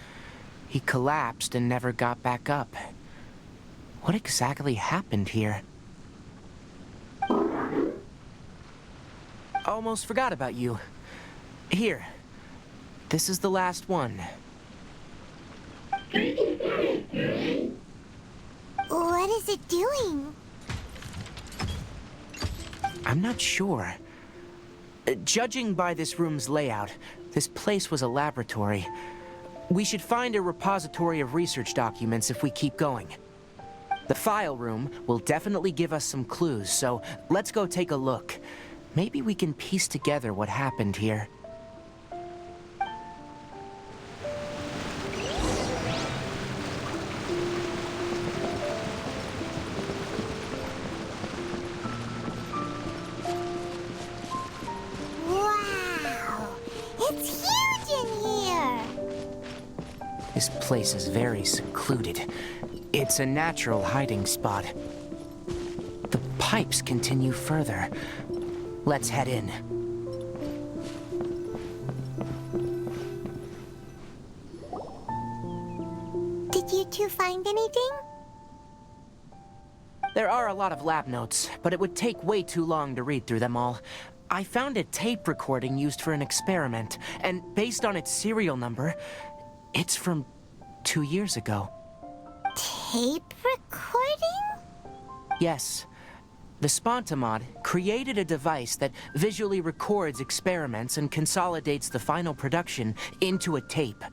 He collapsed and never got back up. What exactly happened here? Almost forgot about you. Here. This is the last one. What is it doing? I'm not sure. Judging by this room's layout, this place was a laboratory. We should find a repository of research documents if we keep going. The file room will definitely give us some clues, so let's go take a look. Maybe we can piece together what happened here. Wow! It's huge in here! This place is very secluded. It's a natural hiding spot. The pipes continue further. Let's head in. Did you two find anything? There are a lot of lab notes, but it would take way too long to read through them all. I found a tape recording used for an experiment, and based on its serial number, it's from 2 years ago. Tape recording? Yes. The Spontamod created a device that visually records experiments and consolidates the final production into a tape.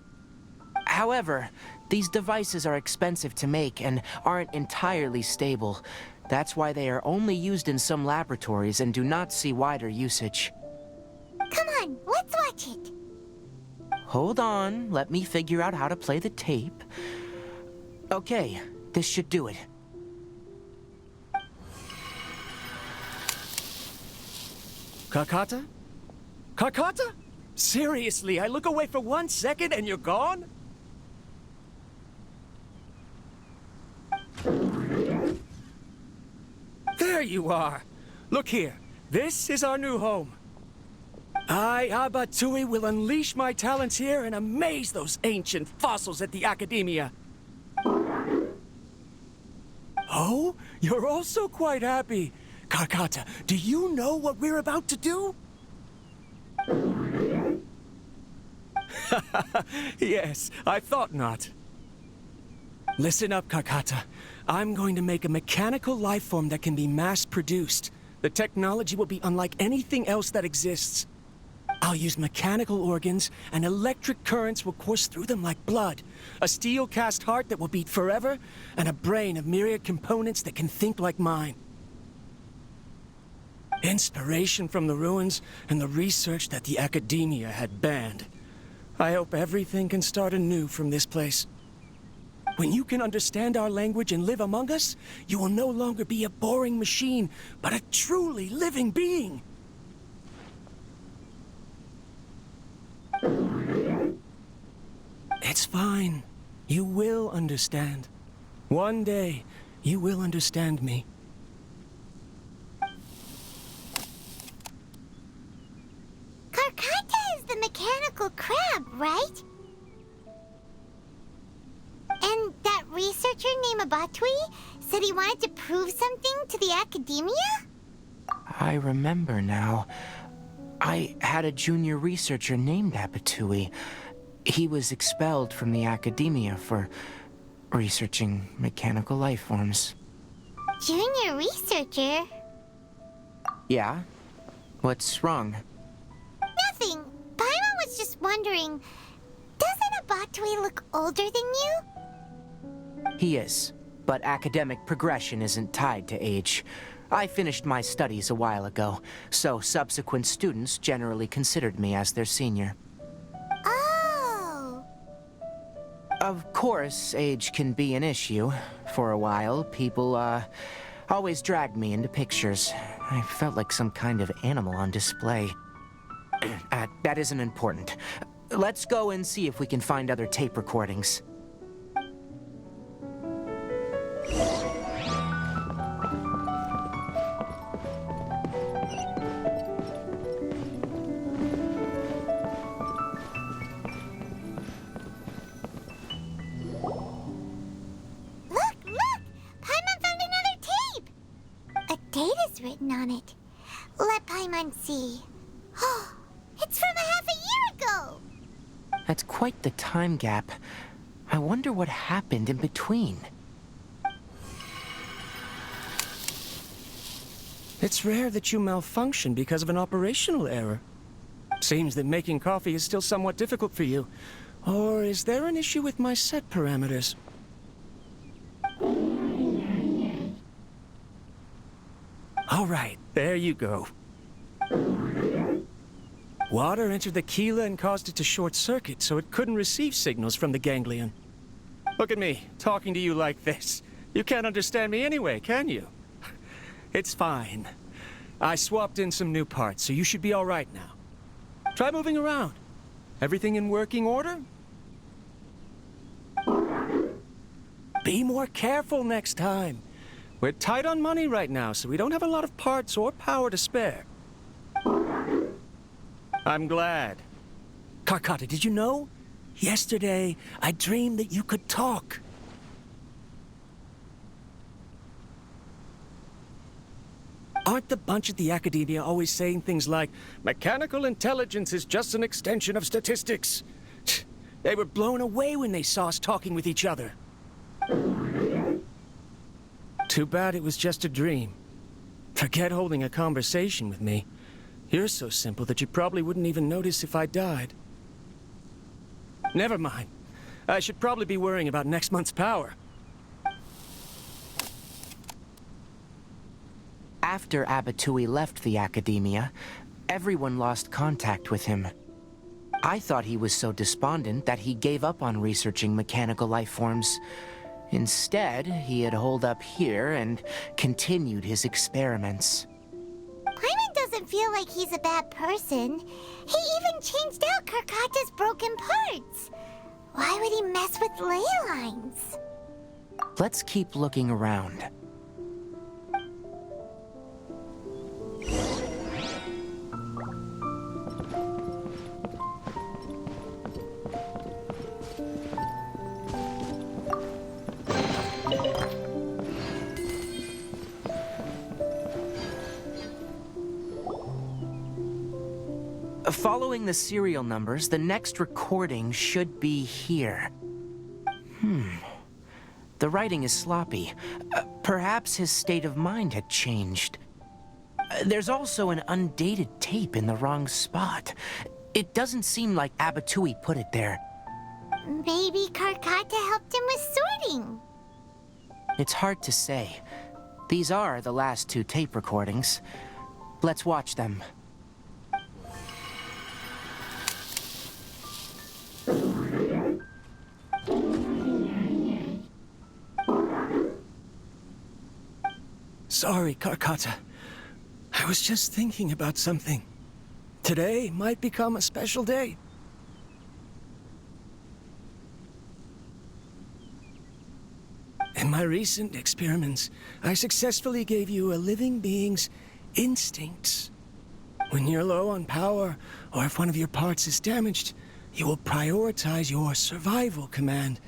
However, these devices are expensive to make and aren't entirely stable. That's why they are only used in some laboratories and do not see wider usage. Come on, let's watch it. Hold on, let me figure out how to play the tape. Okay, this should do it. Kakata? Kakata? Seriously, I look away for 1 second and you're gone? There you are. Look here. This is our new home. I, Abatsui, will unleash my talents here and amaze those ancient fossils at the Academia. Oh, you're also quite happy. Kakata, do you know what we're about to do? Yes, I thought not. Listen up, Kakata. I'm going to make a mechanical life form that can be mass-produced. The technology will be unlike anything else that exists. I'll use mechanical organs, and electric currents will course through them like blood. A steel-cast heart that will beat forever, and a brain of myriad components that can think like mine. Inspiration from the ruins and the research that the academia had banned. I hope everything can start anew from this place. When you can understand our language and live among us, you will no longer be a boring machine, but a truly living being. It's fine. You will understand. One day, you will understand me. Karkata is the mechanical crab, right? And that researcher named Abatui said he wanted to prove something to the academia? I remember now. I had a junior researcher named Abatui. He was expelled from the academia for researching mechanical life forms. Junior researcher? Yeah? What's wrong? Nothing. Paimon was just wondering, doesn't Abatui look older than you? He is, but academic progression isn't tied to age. I finished my studies a while ago, so subsequent students generally considered me as their senior. Oh! Of course, age can be an issue. For a while, people, always dragged me into pictures. I felt like some kind of animal on display. That isn't important. Let's go and see if we can find other tape recordings. Written on it. Let Paimon see. Oh, it's from half a year ago! That's quite the time gap. I wonder what happened in between. It's rare that you malfunction because of an operational error. Seems that making coffee is still somewhat difficult for you. Or is there an issue with my set parameters? All right, there you go. Water entered the chela and caused it to short circuit, so it couldn't receive signals from the ganglion. Look at me, talking to you like this. You can't understand me anyway, can you? It's fine. I swapped in some new parts, so you should be all right now. Try moving around. Everything in working order? Be more careful next time. We're tight on money right now, so we don't have a lot of parts or power to spare. I'm glad. Karkata, did you know? Yesterday, I dreamed that you could talk. Aren't the bunch at the academia always saying things like, mechanical intelligence is just an extension of statistics? They were blown away when they saw us talking with each other. Too bad it was just a dream. Forget holding a conversation with me. You're so simple that you probably wouldn't even notice if I died. Never mind. I should probably be worrying about next month's power. After Abatui left the academia, everyone lost contact with him. I thought he was so despondent that he gave up on researching mechanical life forms. Instead, he had holed up here and continued his experiments. Paimon doesn't feel like he's a bad person. He even changed out Karkata's broken parts. Why would he mess with ley lines? Let's keep looking around. Following the serial numbers, the next recording should be here. The writing is sloppy. Perhaps his state of mind had changed. There's also an undated tape in the wrong spot. It doesn't seem like Abatui put it there. Maybe Karkata helped him with sorting. It's hard to say. These are the last 2 tape recordings. Let's watch them. Sorry, Karkata. I was just thinking about something. Today might become a special day. In my recent experiments, I successfully gave you a living being's instincts. When you're low on power, or if one of your parts is damaged, you will prioritize your survival command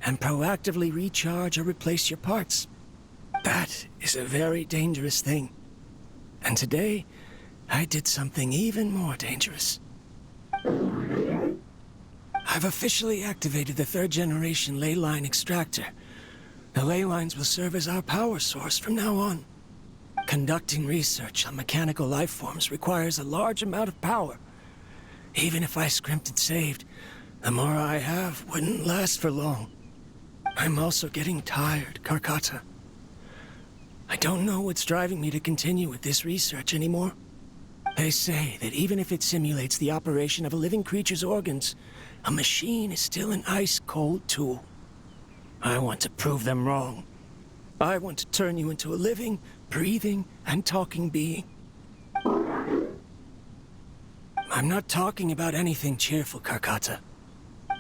and proactively recharge or replace your parts. That is a very dangerous thing. And today, I did something even more dangerous. I've officially activated the 3rd generation ley line extractor. The ley lines will serve as our power source from now on. Conducting research on mechanical life forms requires a large amount of power. Even if I scrimped and saved, the more I have wouldn't last for long. I'm also getting tired, Karkata. I don't know what's driving me to continue with this research anymore. They say that even if it simulates the operation of a living creature's organs, a machine is still an ice-cold tool. I want to prove them wrong. I want to turn you into a living, breathing, and talking being. I'm not talking about anything cheerful, Karkata.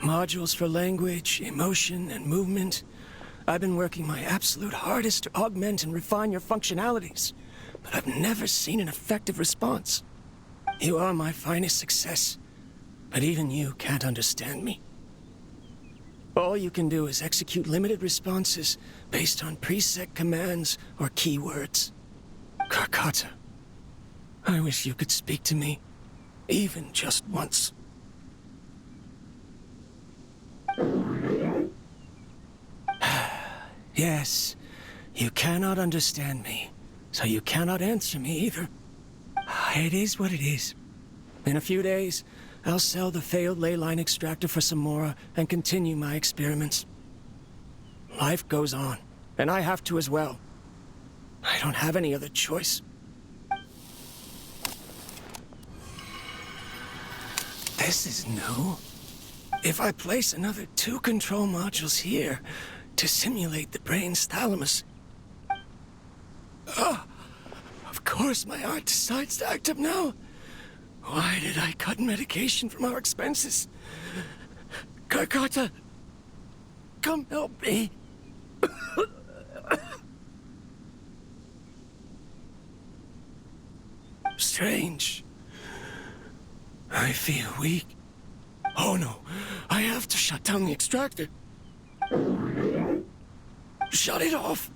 Modules for language, emotion, and movement. I've been working my absolute hardest to augment and refine your functionalities, but I've never seen an effective response. You are my finest success, but even you can't understand me. All you can do is execute limited responses based on preset commands or keywords. Karkata, I wish you could speak to me, even just once. Yes, you cannot understand me, so you cannot answer me either. It is what it is. In a few days, I'll sell the failed ley line extractor for some more and continue my experiments. Life goes on, and I have to as well. I don't have any other choice. This is new. If I place another 2 control modules here to simulate the brain's thalamus... Of course my heart decides to act up now. Why did I cut medication from our expenses? Karkata, come help me. Strange. I feel weak. Oh no, I have to shut down the extractor. Shut it off.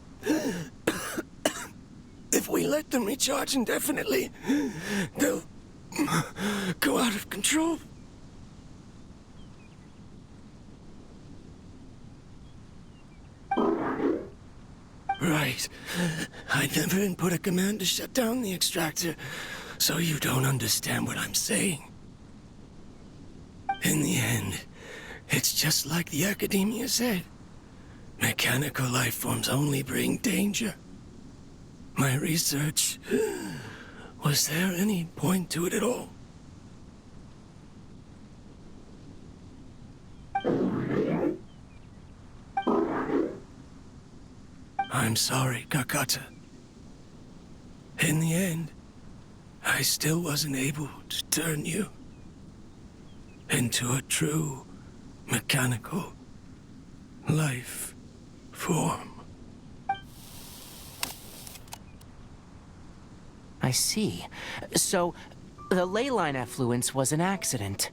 If we let them recharge indefinitely, they'll go out of control. Right. I never input a command to shut down the extractor, so you don't understand what I'm saying. In the end, it's just like the academia said. Mechanical life forms only bring danger. My research... Was there any point to it at all? I'm sorry, Karkata. In the end, I still wasn't able to turn you into a true mechanical life form. I see. So, the ley line effluence was an accident.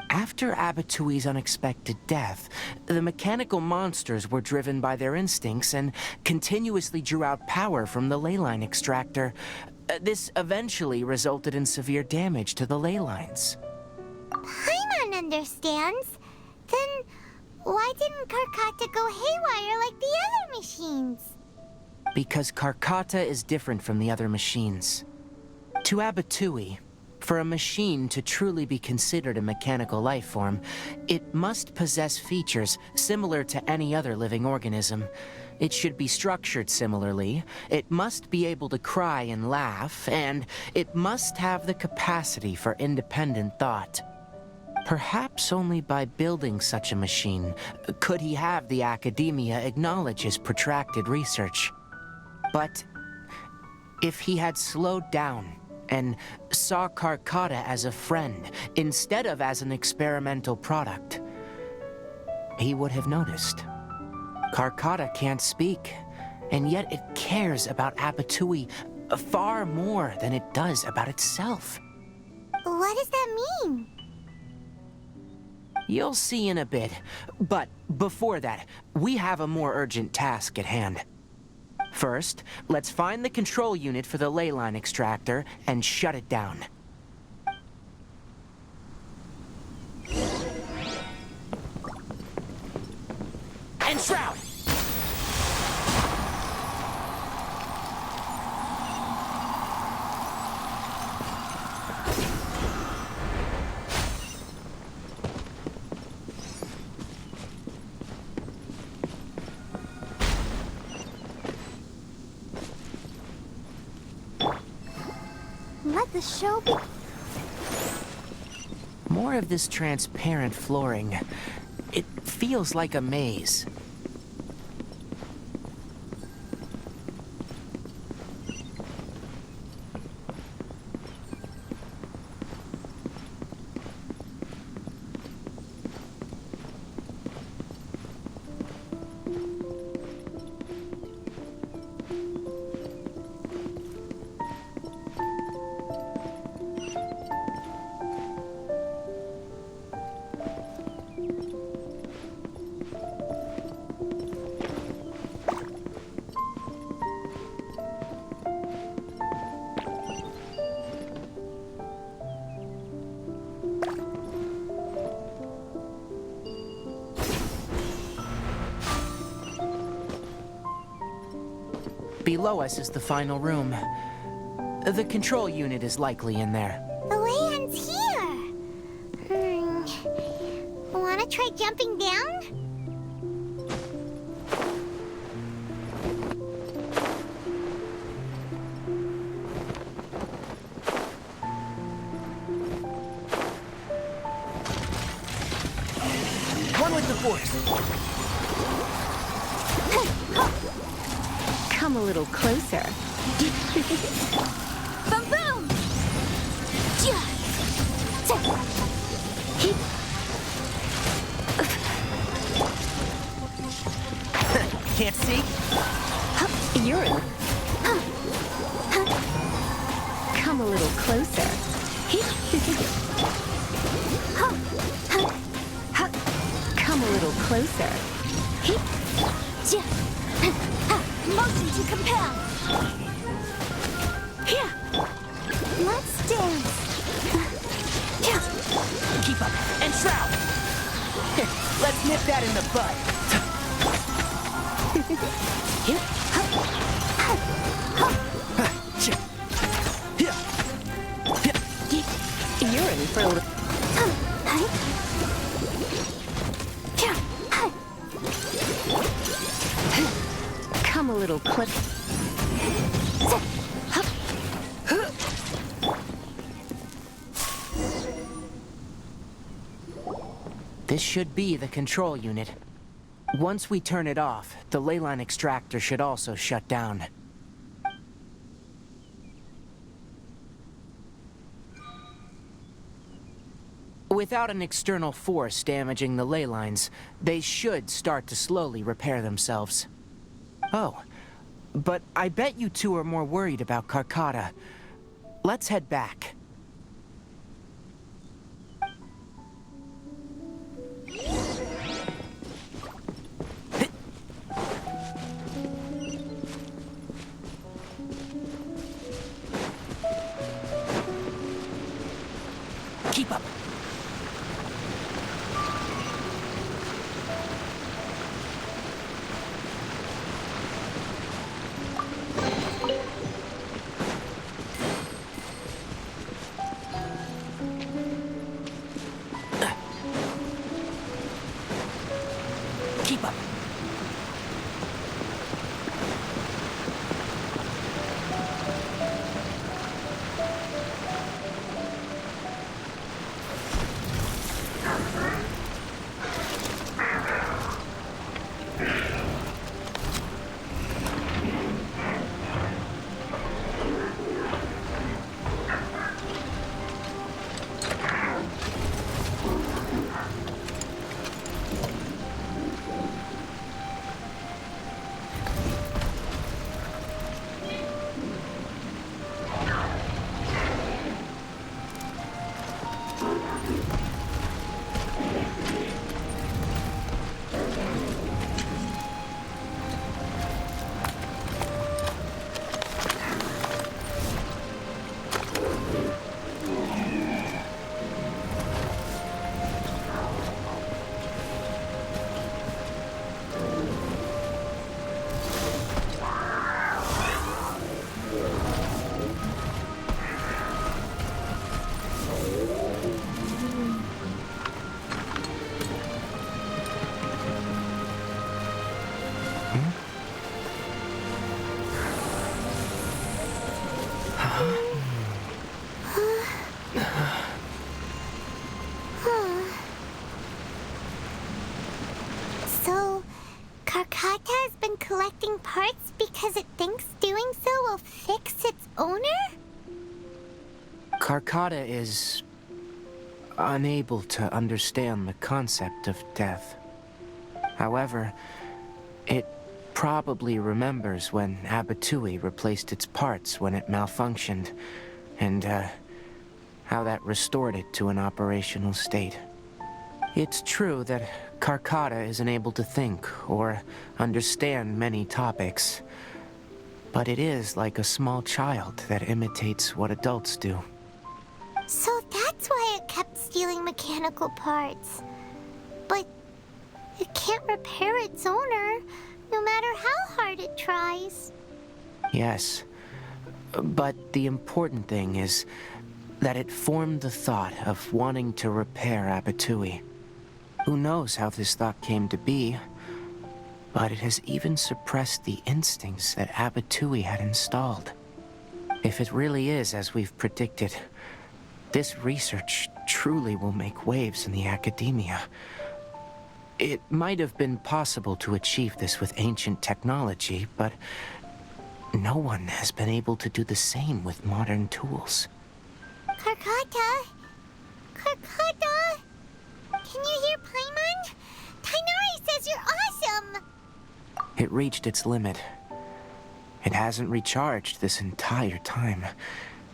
After Abatui's unexpected death, the mechanical monsters were driven by their instincts and continuously drew out power from the ley line extractor. This eventually resulted in severe damage to the ley lines. Paimon understands. Then why didn't Karkata go haywire like the other machines? because Karkata is different from the other machines. To Abatui, for a machine to truly be considered a mechanical life form, it must possess features similar to any other living organism. It should be structured similarly, it must be able to cry and laugh, and it must have the capacity for independent thought. Perhaps only by building such a machine could he have the academia acknowledge his protracted research. But if he had slowed down and saw Karkata as a friend instead of as an experimental product, he would have noticed. Karkata can't speak, and yet it cares about Abatui far more than it does about itself. What does that mean? You'll see in a bit, but before that, we have a more urgent task at hand. First, let's find the control unit for the ley line extractor and shut it down. And shroud! Let the show be. More of this transparent flooring. It feels like a maze. Below us is the final room. The control unit is likely in there. The land's here. Wanna try jumping down? One with the force! Come a little closer. Boom boom! Can't see? You're in. Come a little closer. Come a little closer. Motion to compel. Here. Let's dance. Keep up and shroud! Let's nip that in the bud. You're in for a little. Come a little closer. This should be the control unit. Once we turn it off, the ley line extractor should also shut down. Without an external force damaging the ley lines, they should start to slowly repair themselves. Oh, but I bet you two are more worried about Karkata. Let's head back. Keep up. Karkata has been collecting parts because it thinks doing so will fix its owner? Karkata is unable to understand the concept of death. However, it probably remembers when Abatui replaced its parts when it malfunctioned, and how that restored it to an operational state. It's true that Karkata isn't able to think or understand many topics, but it is like a small child that imitates what adults do. So that's why it kept stealing mechanical parts. But it can't repair its owner, no matter how hard it tries. Yes, but the important thing is that it formed the thought of wanting to repair Abatui. Who knows how this thought came to be, but it has even suppressed the instincts that Abatui had installed. If it really is as we've predicted, this research truly will make waves in the academia. It might have been possible to achieve this with ancient technology, but no one has been able to do the same with modern tools. Karkata? Karkata? Can you hear Paimon? Tighnari says you're awesome! It reached its limit. It hasn't recharged this entire time,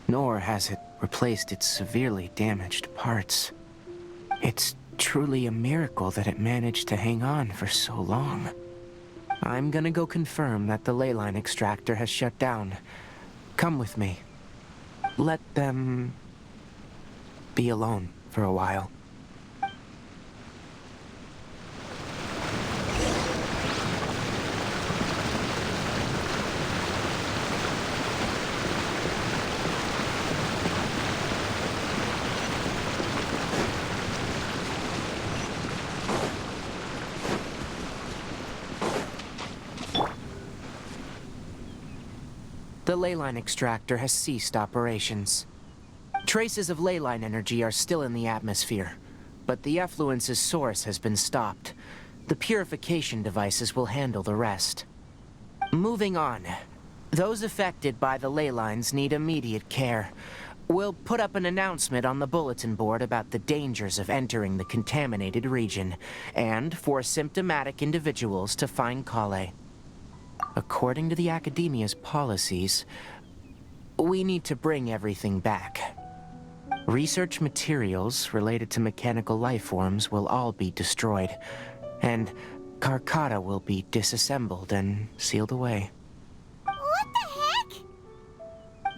nor has it replaced its severely damaged parts. It's truly a miracle that it managed to hang on for so long. I'm gonna go confirm that the ley line extractor has shut down. Come with me. Let them be alone for a while. The ley line extractor has ceased operations. Traces of ley line energy are still in the atmosphere, but the effluence's source has been stopped. The purification devices will handle the rest. Moving on. Those affected by the ley lines need immediate care. We'll put up an announcement on the bulletin board about the dangers of entering the contaminated region, and for symptomatic individuals to find Kale. According to the Academia's policies, we need to bring everything back. Research materials related to mechanical life forms will all be destroyed, and Karkata will be disassembled and sealed away. What the heck?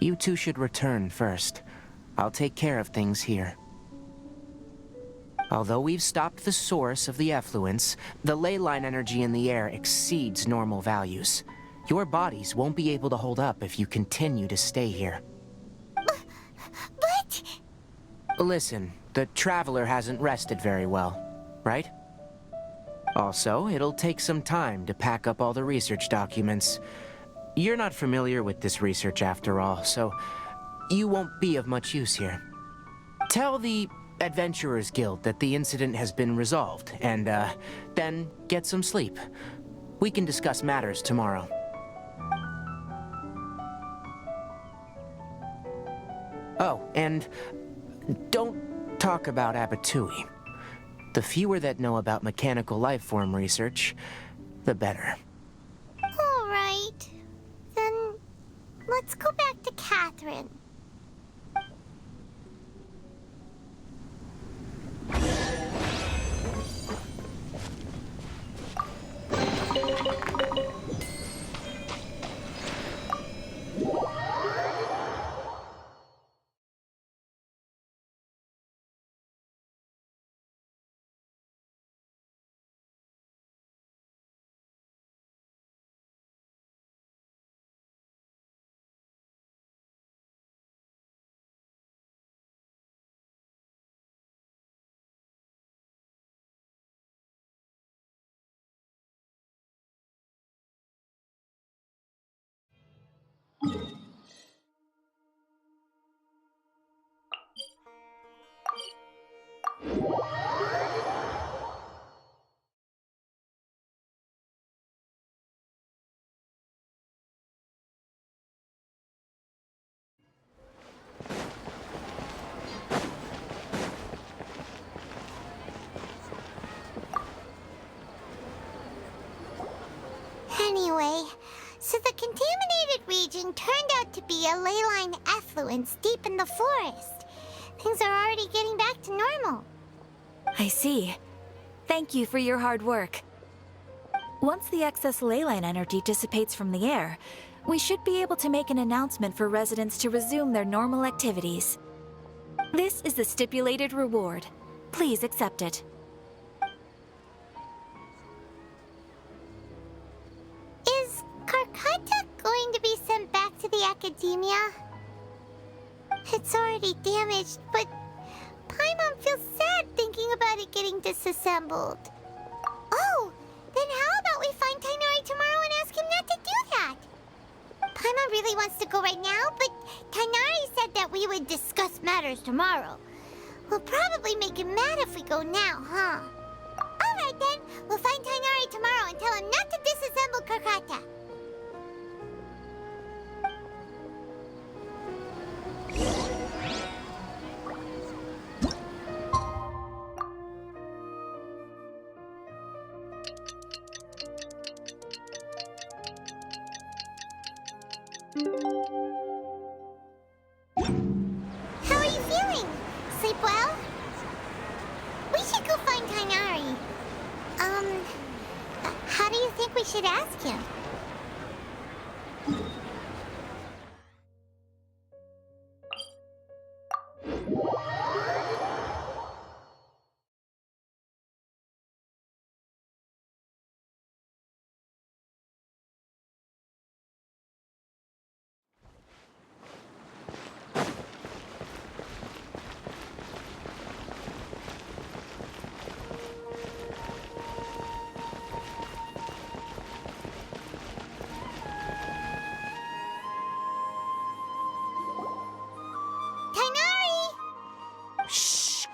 You two should return first. I'll take care of things here. Although we've stopped the source of the effluence, the ley line energy in the air exceeds normal values. Your bodies won't be able to hold up if you continue to stay here. But... Listen, the Traveler hasn't rested very well, right? Also, it'll take some time to pack up all the research documents. You're not familiar with this research after all, so you won't be of much use here. Tell the Adventurers Guild that the incident has been resolved, and then get some sleep. We can discuss matters tomorrow. Oh, and don't talk about Abatui. The fewer that know about mechanical life form research, the better. All right. Then let's go back to Catherine. anyway. So the contaminated region turned out to be a ley line effluence deep in the forest. Things are already getting back to normal. I see. Thank you for your hard work. Once the excess ley line energy dissipates from the air, we should be able to make an announcement for residents to resume their normal activities. This is the stipulated reward. Please accept it. Is Karkata going to be sent back to the academia? It's already damaged, but Paimon feels sad thinking about it getting disassembled. Oh, then how about we find Tighnari tomorrow and ask him not to do that? Paimon really wants to go right now, but Tighnari said that we would discuss matters tomorrow. We'll probably make him mad if we go now, huh? Alright then, we'll find Tighnari tomorrow and tell him not to disassemble Karkata. How are you feeling? Sleep well? We should go find Tighnari. How do you think we should ask him?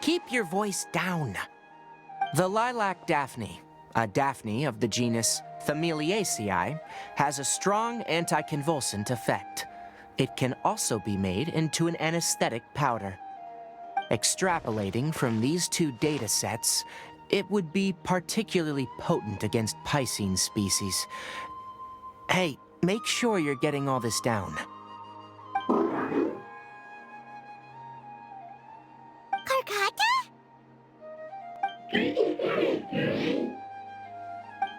Keep your voice down. The lilac daphne, a daphne of the genus Thameliaceae, has a strong anticonvulsant effect. It can also be made into an anesthetic powder. Extrapolating from these two data sets, it would be particularly potent against Piscine species. Hey, make sure you're getting all this down.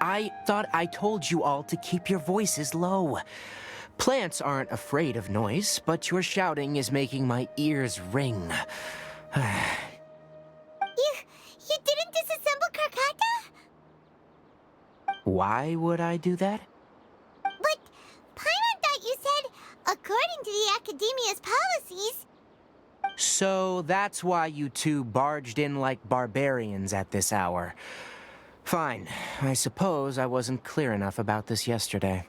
I thought I told you all to keep your voices low. Plants aren't afraid of noise, but your shouting is making my ears ring. You didn't disassemble Karkata? Why would I do that? But Paimon thought you said, according to the Academia's policies. So that's why you two barged in like barbarians at this hour. Fine. I suppose I wasn't clear enough about this yesterday.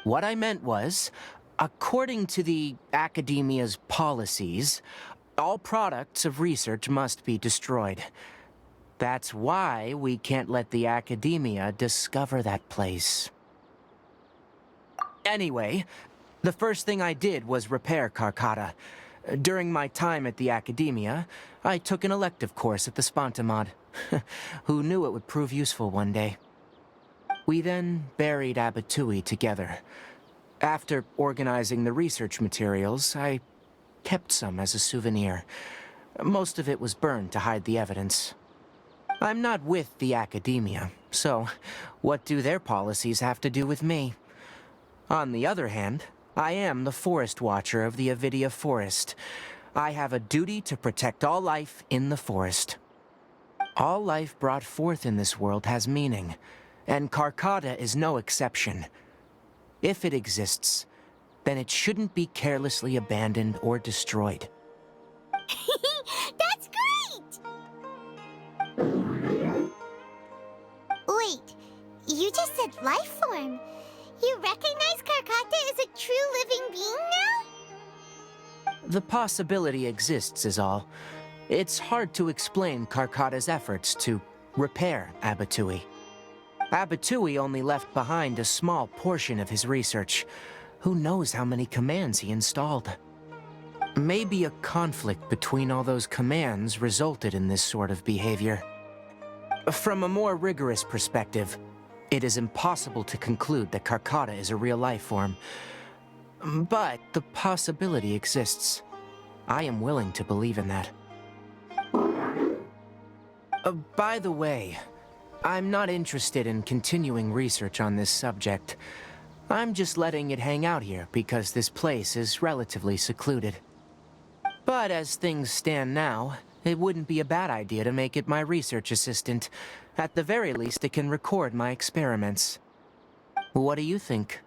What I meant was, according to the Academia's policies, all products of research must be destroyed. That's why we can't let the Academia discover that place. Anyway, the first thing I did was repair Karkata. During my time at the Academia, I took an elective course at the Spontamod. Who knew it would prove useful one day? We then buried Abatui together. After organizing the research materials, I kept some as a souvenir. Most of it was burned to hide the evidence. I'm not with the Academia, so what do their policies have to do with me? On the other hand, I am the Forest Watcher of the Avidia Forest. I have a duty to protect all life in the forest. All life brought forth in this world has meaning, and Karkata is no exception. If it exists, then it shouldn't be carelessly abandoned or destroyed. That's great! Wait, you just said life form. You recognize Karkata as a true living being now? The possibility exists is all. It's hard to explain Karkata's efforts to repair Abatui. Abatui only left behind a small portion of his research. Who knows how many commands he installed? Maybe a conflict between all those commands resulted in this sort of behavior. From a more rigorous perspective, It is impossible to conclude that Carcotta is a real life form, but the possibility exists. I am willing to believe in that. By the way, I'm not interested in continuing research on this subject. I'm just letting it hang out here because this place is relatively secluded. But as things stand now, it wouldn't be a bad idea to make it my research assistant. At the very least, it can record my experiments. What do you think?